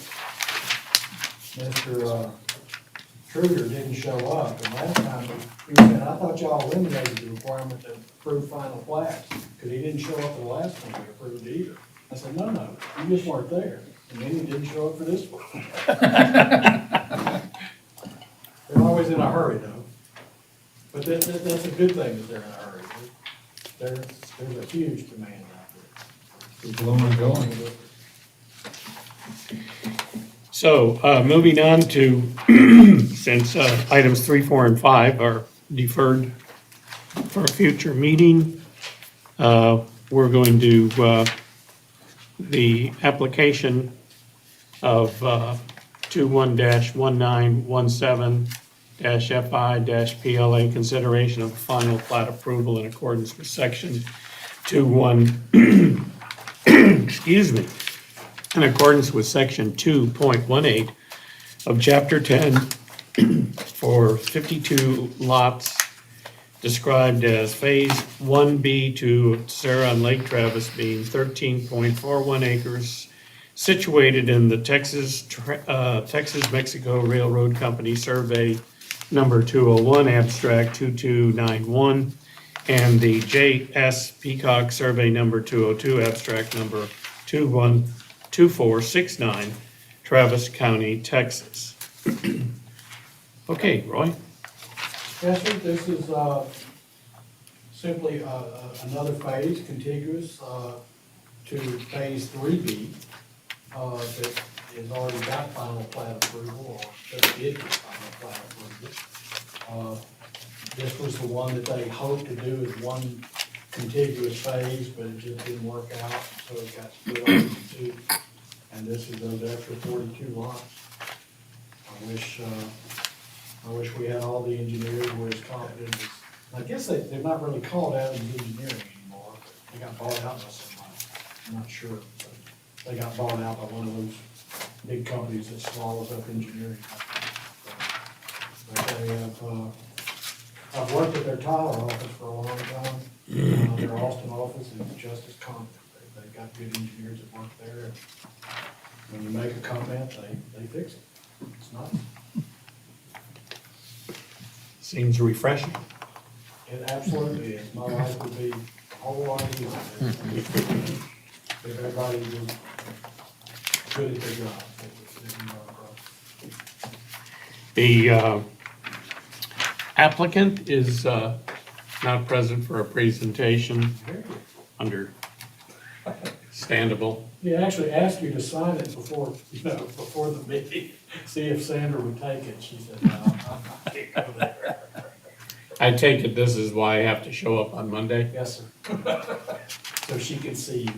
Mr. Truder didn't show up, and last time he said, I thought y'all eliminated the requirement to approve final plats, because he didn't show up for the last one we approved either. I said, no, you just weren't there, and then he didn't show up for this one. They're always in a hurry, though. But that's a good thing that they're in a hurry. There's a huge demand out there. Blowing and going. So, moving on to, since items 3, 4, and 5 are deferred for a future meeting, we're going to, the application of 21-1917-FI-PLA, consideration of final plat approval in accordance with section 21, excuse me, in accordance with section 2.18 of chapter 10 for 52 lots described as Phase 1B to Sarah and Lake Travis being 13.41 acres situated in the Texas-Mexico Railroad Company Survey Number 201, Abstract 2291, and the J.S. Peacock Survey Number 202, Abstract Number 212469, Travis County, Texas. Okay, Roy? Yes, sir, this is simply another phase contiguous to phase 3B that has already got final plat approval, or just did get final plat approval. This was the one that they hoped to do as one contiguous phase, but it just didn't work out, so it got split up into two. And this is those extra 42 lots. I wish we had all the engineers who were as competent as, I guess they're not really called out in engineering anymore. They got bought out by somebody, I'm not sure. But they got bought out by one of those big companies that swallows up engineering. But they have, I've worked at their Tyler office for a long time. Their Austin office is just as competent. They've got good engineers that work there. When you make a comment, they fix it. It's nice. Seems refreshing. It absolutely is. My life would be a whole lot easier if everybody was good at their job. The applicant is not present for a presentation, understandable. He actually asked you to sign it before the meeting, see if Sandra would take it. She said, no, I can't go there. I take it this is why I have to show up on Monday? Yes, sir. So she could see you.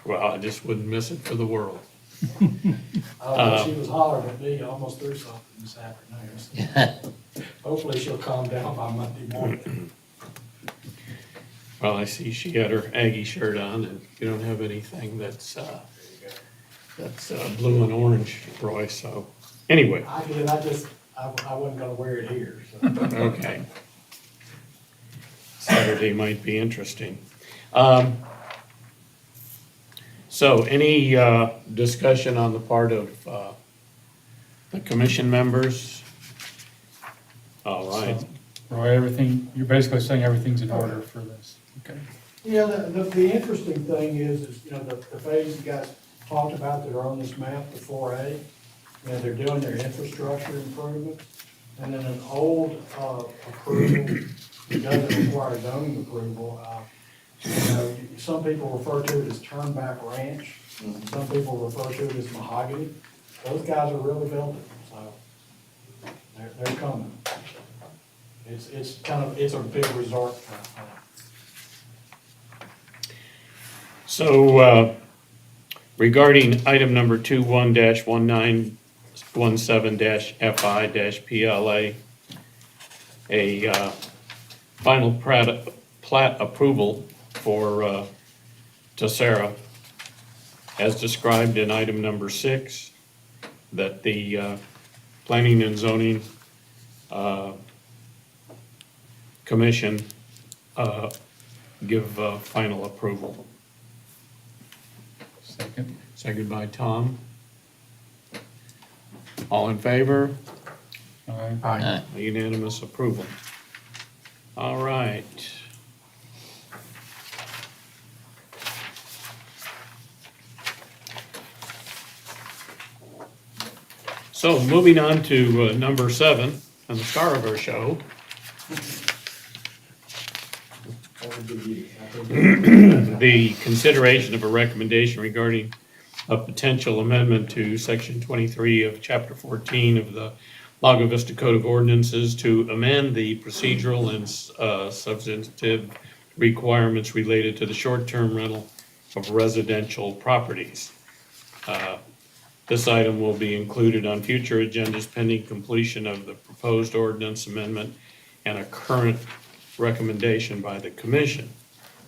Well, I just wouldn't miss it for the world. She was hollering at me almost through something this afternoon. So hopefully she'll calm down by Monday morning. Well, I see she got her Aggie shirt on, and you don't have anything that's blue and orange, Roy, so, anyway. I did, I wasn't gonna wear it here, so. Okay. Saturday might be interesting. So any discussion on the part of the commission members? All right. So, Roy, you're basically saying everything's in order for this, okay? Yeah, the interesting thing is, the phase you guys talked about that are on this map, the 4A, they're doing their infrastructure improvements. And then an old approval that doesn't require zoning approval, some people refer to it as Turnback Ranch. Some people refer to it as Mahogany. Those guys are really building, so they're coming. It's a big resort kind of thing. So regarding item number 21-1917-FI-PLA, a final plat approval for Tessera, as described in item number 6, that the Planning and Zoning Commission give final approval. Second. Second by Tom. All in favor? Aye. Aye. Unanimous approval. All right. So moving on to number 7, and the star of our show. The consideration of a recommendation regarding a potential amendment to section 23 of chapter 14 of the Lago Vista Code of Ordinances to amend the procedural and substantive requirements related to the short-term rental of residential properties. This item will be included on future agendas pending completion of the proposed ordinance amendment and a current recommendation by the commission.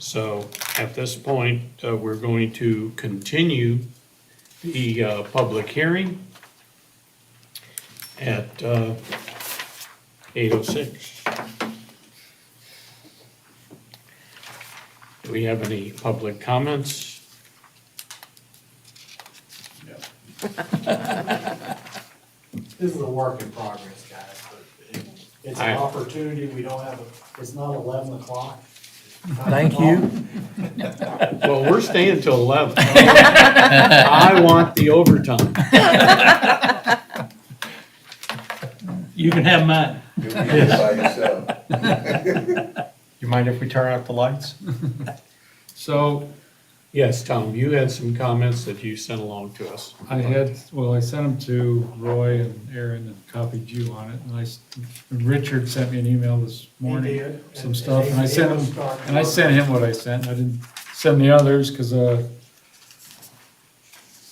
So at this point, we're going to continue the public hearing at 8:06. Do we have any public comments? This is a work in progress, guys, but it's an opportunity, we don't have, it's not 11 o'clock. Thank you. Well, we're staying till 11. I want the overtime. You can have mine. You'll be here by yourself. You mind if we turn out the lights? So Yes, Tom, you had some comments that you sent along to us. I sent them to Roy and Aaron and copied you on it. And Richard sent me an email this morning, did, some and stuff, and I he sent was him, starting and I work. sent him what I sent. I didn't send the others, because it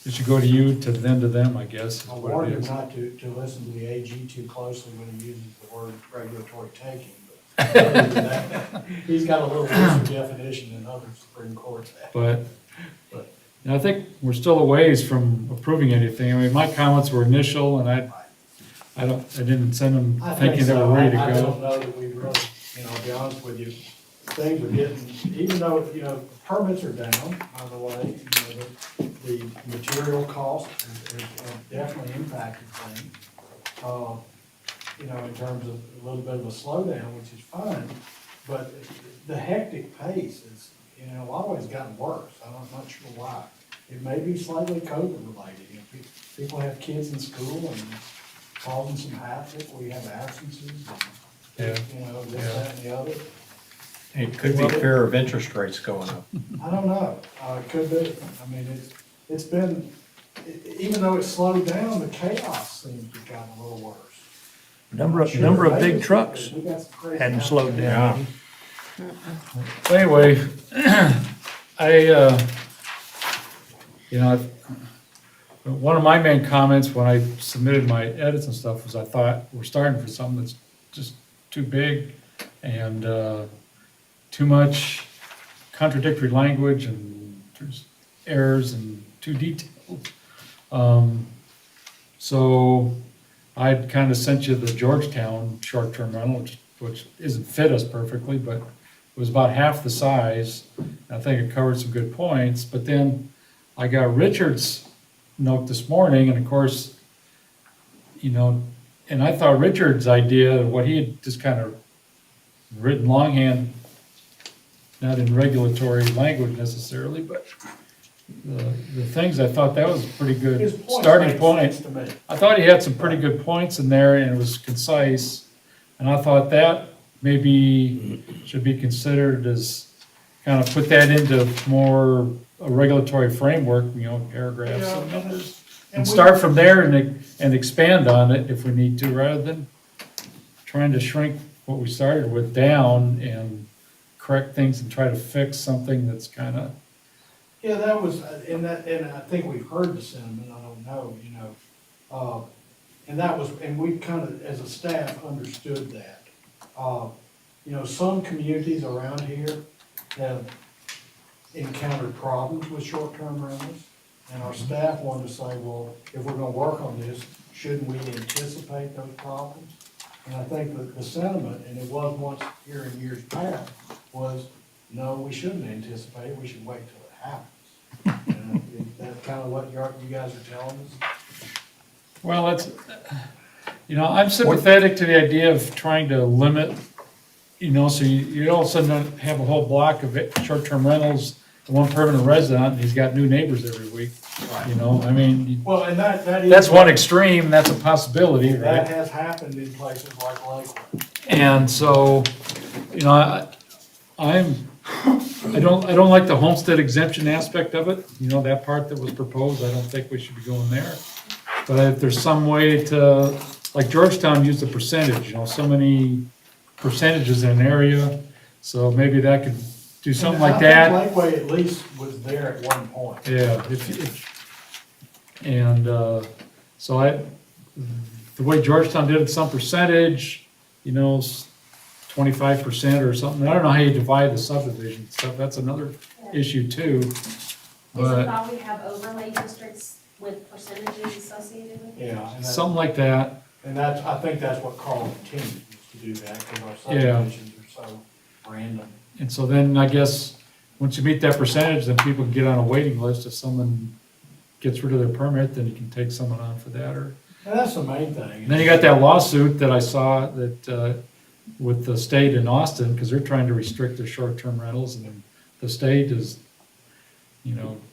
should go to you, to then to them, I guess, is I what warned it him is. not to listen to the AG too closely when he uses the word regulatory taking, but other than that, he's got a little looser definition than other Supreme Courts have. But I think we're still a ways from approving anything. I mean, my comments were initial, and I didn't send them I thinking they so. were ready to I go. don't know that we really, to be honest with you, things are getting, even though, permits are down, by the way, the material cost has definitely impacted things. In terms of a little bit of a slowdown, which is fine, but the hectic pace is, in a lot of ways gotten worse. I'm not sure why. It may be slightly COVID related. People have kids in school and causing some havoc. We have absences, and, this, that, and the other. It could be fear of interest rates going up. I don't know. It could be. I mean, it's been, even though it's slowed down, the chaos seems to have gotten a little worse. Number of big trucks hadn't slowed down. So anyway, one of my main comments when I submitted my edits and stuff was I thought we're starting for something that's just too big and too much contradictory language, and there's errors and too detailed. So I'd kind of sent you the Georgetown short-term rental, which isn't fit us perfectly, but it was about half the size. I think it covered some good points, but then I got Richard's note this morning, and of course, and I thought Richard's idea, what he had just kind of written longhand, not in regulatory language necessarily, but the things, I thought that was a pretty good His points starting make point. sense to me. I thought he had some pretty good points in there, and it was concise, and I thought that maybe should be considered as, kind of put that into more a regulatory framework, paragraphs and numbers. And start from there and expand on it if we need to, rather than trying to shrink what we started with down and correct things and try to fix something that's kind of Yeah, that was, and I think we've heard the sentiment, I don't know, and that was, and we kind of, as a staff, understood that. Some communities around here have encountered problems with short-term rentals, and our staff wanted to say, well, if we're gonna work on this, shouldn't we anticipate those problems? And I think that the sentiment, and it was once here in years past, was, no, we shouldn't anticipate it, we should wait till it happens. And that's kind of what you guys are telling us? Well, I'm sympathetic to the idea of trying to limit, so you all of a sudden don't have a whole block of short-term rentals, one permanent resident, and he's got new neighbors every week. Well, and that is. That's one extreme, that's a possibility, That right? has happened in places like Lakewood. And so, I don't like the homestead exemption aspect of it, that part that was proposed, I don't think we should be going there. But if there's some way to, like Georgetown used a percentage, so many percentages in an area, so maybe that could do something like that. I think Lakeway at least was there at one point. Yeah, the way Georgetown did it, some percentage, 25% or something. I don't know how you divide the subdivision stuff. That's another issue too. Is it But thought we have overlay districts with percentages associated with it? Yeah. And something like that. And I think that's what Carl intended, was to do that, because our Yeah. subdivisions are so random. And so then I guess, once you meet that percentage, then people can get on a waiting list. If someone gets rid of their permit, then you can take someone on for that. Or And that's the main thing. and then you got that lawsuit that I saw that, with the state in Austin, because they're trying to restrict their short-term rentals, and the state is,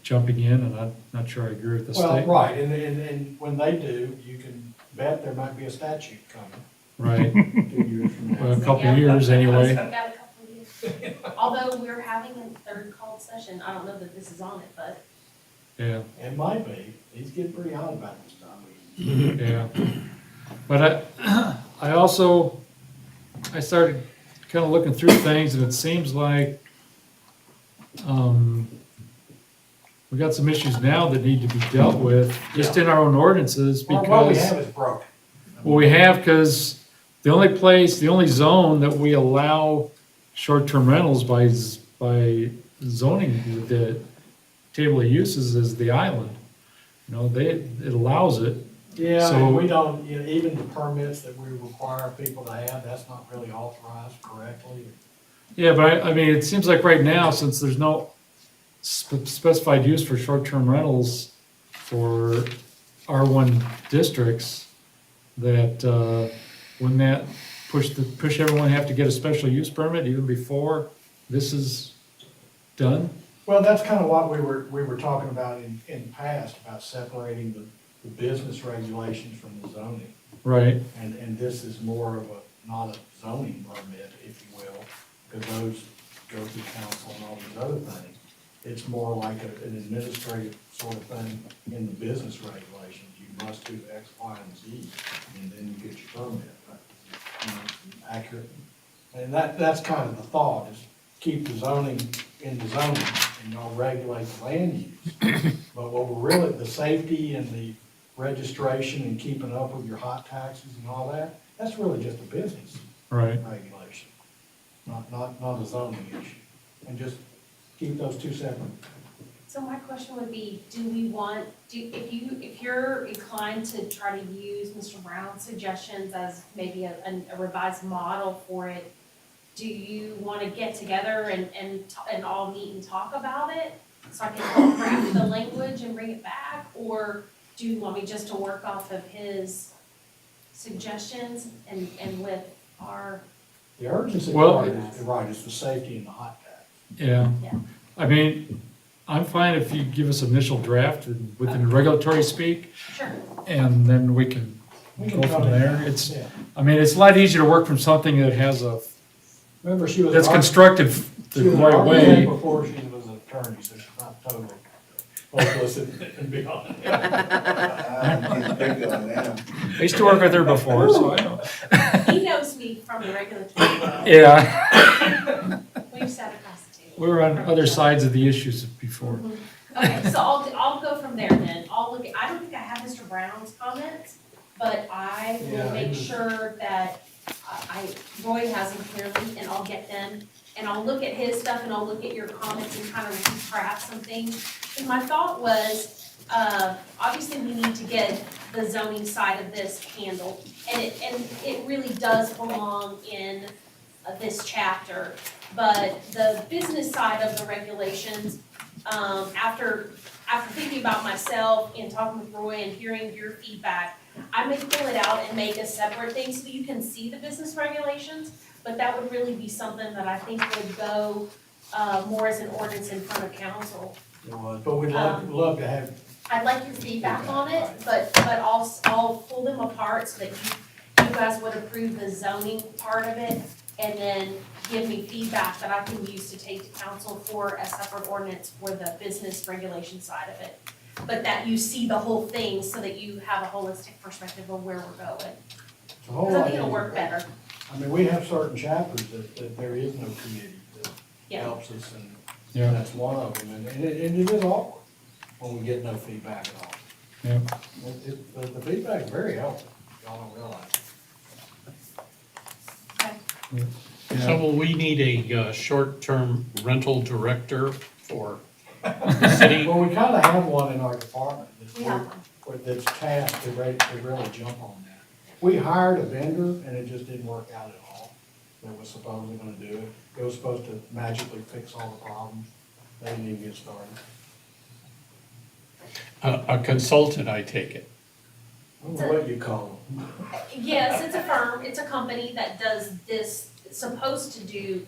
jumping in, and I'm not sure I agree with the Well, state. right, and when they do, you can bet there might be a statute coming Right, 2 years from now. well, a couple of years anyway. We've got a couple of years. Although we're having a third called session, I don't know that this is on it, but Yeah, It might be, he's getting pretty hot about this stuff. yeah. But I started kind of looking through things, and it seems like, we got some issues now that need to be dealt with, just in our own ordinances, Well, what we because. have is broken. Well, we have, because the only zone that we allow short-term rentals by zoning with the table of uses is the island. It allows it. Yeah, So- and we don't, even the permits that we require people to have, that's not really authorized correctly. Yeah, but it seems like right now, since there's no specified use for short-term rentals for R1 districts, that, wouldn't that push everyone have to get a special use permit even before this is done? Well, that's kind of what we were talking about in the past, about separating the business regulations from the zoning. Right, And this is more of not a zoning permit, if you will, because those go through council and all these other things. It's more like an administrative sort of thing in the business regulations. You must do X, Y, and Z, and then you get your permit. Accurate. And that's kind of the thought, is keep the zoning in the zoning, and y'all regulate the land use. But what we're really, the safety and the registration and keeping up with your hot taxes and all that, that's really just a business right. regulation, not a zoning issue. And just keep those two separate. so my question would be, if you're inclined to try to use Mr. Brown's suggestions as maybe a revised model for it, do you want to get together and all meet and talk about it? So I can help craft the language and bring it back? Or do you want me just to work off of his suggestions and with our, The urgency Well- part is, right, it's the safety and the hot tax. Yeah. Yeah. I'm fine if you give us initial draft within regulatory speak, sure, and then we can We can go come from in. there. Yeah. It's a lot easier to work from something that has Remember, she was. that's an constructed She the was an right architect way. before she was an attorney, so she's not totally hopeless and beyond. I'm getting picked on now. I used to work with her before, so I know. he knows me from the regulatory world. Yeah, We've sat across the table. we were on other sides of the issues before. Okay, so I'll go from there then. I'll look, I don't think I have Mr. Brown's comments, but I will Yeah, make sure that Roy has them clearly, and I'll get them. And I'll look at his stuff, and I'll look at your comments and kind of recraft some things. And my thought was, obviously we need to get the zoning side of this handled. And it really does belong in this chapter. But the business side of the regulations, after thinking about myself and talking with Roy and hearing your feedback, I may pull it out and make a separate thing so that you can see the business regulations, but that would really be something that I think would go, more as an ordinance in front of council. But we'd love to have, I'd like your feedback on it, but I'll pull them apart so that you guys would approve the zoning part of it, and then give me feedback that I can use to take to council for a separate ordinance for the business regulation side of it. But that you see the whole thing so that you have a holistic perspective of where we're going. the whole Because I think idea. it'll work better. I mean, we have certain chapters that there is no committee that Yeah. helps us, and Yeah. that's one of them, and it is awkward when we get no feedback at all. Yeah. The feedback is very helpful, y'all don't realize. So will we need a short-term rental director for the city? Well, we kinda have one in our department We have one. that's tasked to really jump on that. We hired a vendor and it just didn't work out at all. That was supposedly gonna do it. It was supposed to magically fix all the problems. They didn't even get started. A consultant, I take it. I don't know what you call them. Yes, it's a firm, it's a company that does this, it's supposed to do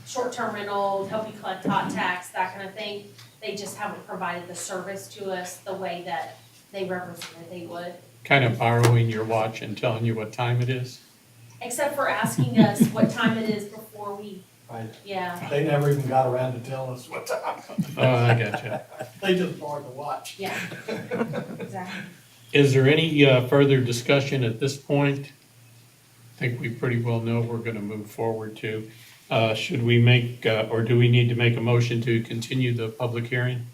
short-term rental, help you collect hot tax, that kind of thing. They just haven't provided the service to us the way that they represented they would. Kind of borrowing your watch and telling you what time it is? Except for asking us what time it is before we, Right. yeah, They never even got around to telling us what time. Oh, I gotcha. They just borrowed the watch. yeah, exactly. Is there any further discussion at this point? I think we pretty well know we're gonna move forward to. Should we make, or do we need to make a motion to continue the public hearing?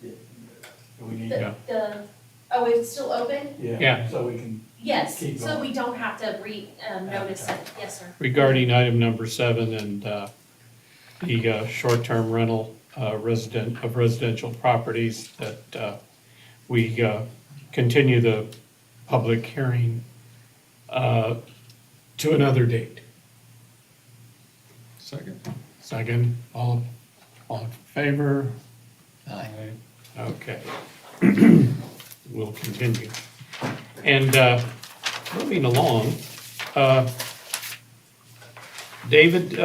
Do we need, Oh, it's still open? Yeah. so we can, Yes, Keep so going. we don't have to notice it, yes, sir. Regarding item number 7 and the short-term rental residential properties, that we continue the public hearing to another date. Second. Second, all in favor? Aye. Okay. We'll continue. And moving along, David,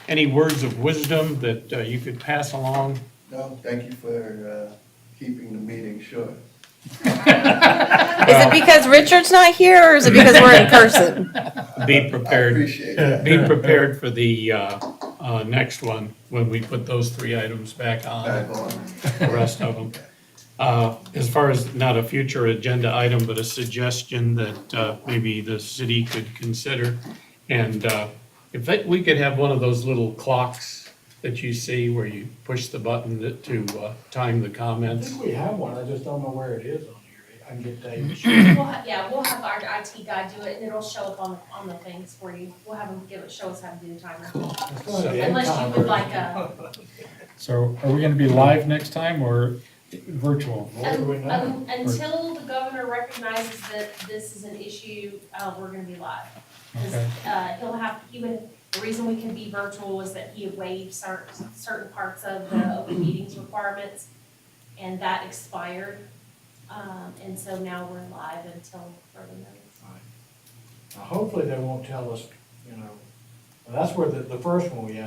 any words of wisdom that you could pass along? No, thank you for keeping the meeting short. Is it because Richard's not here, or is it because we're in person? Be I prepared, appreciate that. be prepared for the next one, when we put those 3 items back on, Back on. the rest of them. As far as not a future agenda item, but a suggestion that maybe the city could consider. And if we could have one of those little clocks that you see where you push the button to time the I comments. think we have one, I just don't know where it is on here. I can get David. We'll have our IT guy do it, and it'll show up on the things for you. We'll have him show us how to do the timer. It's gonna be Unless you anytime. would like a, So are we gonna be live next time or virtual? What do we know? until the governor recognizes that this is an issue, we're gonna be live. 'Cause, Okay. the reason we can be virtual was that he had waived certain parts of the open meetings requirements, and that expired. And so now we're live until further notice. Now, hopefully they won't tell us, you know, and that's where the first one we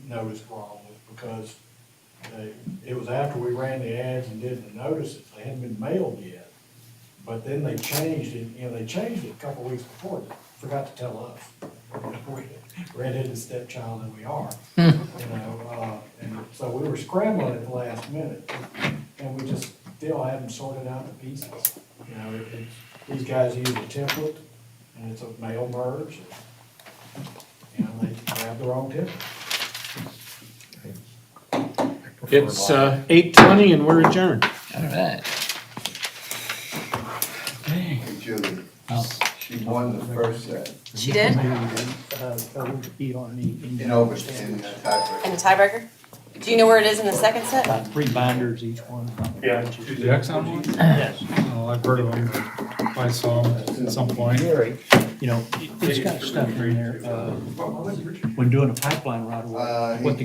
noticed wrong was because it was after we ran the ads and did the notices, they hadn't been mailed yet. But then they changed it, they changed it a couple weeks before, they forgot to tell us. Redheaded stepchild that we are, and so we were scrambling at the last minute, and we just still haven't sorted out the pieces. These guys use a template, and it's a mail merge, they grab the wrong template. It's 8:20 and we're adjourned. All right. Hey, Julie, she won the first set She did? in Overton, in tiebreaker. And the tiebreaker? Do you know where it is in the second set? About 3 binders each one. The Exxon one? Yes. Oh, I've heard of them. I saw them at some point. Gary, you know, it's got stuff in there, when doing a pipeline right away, what the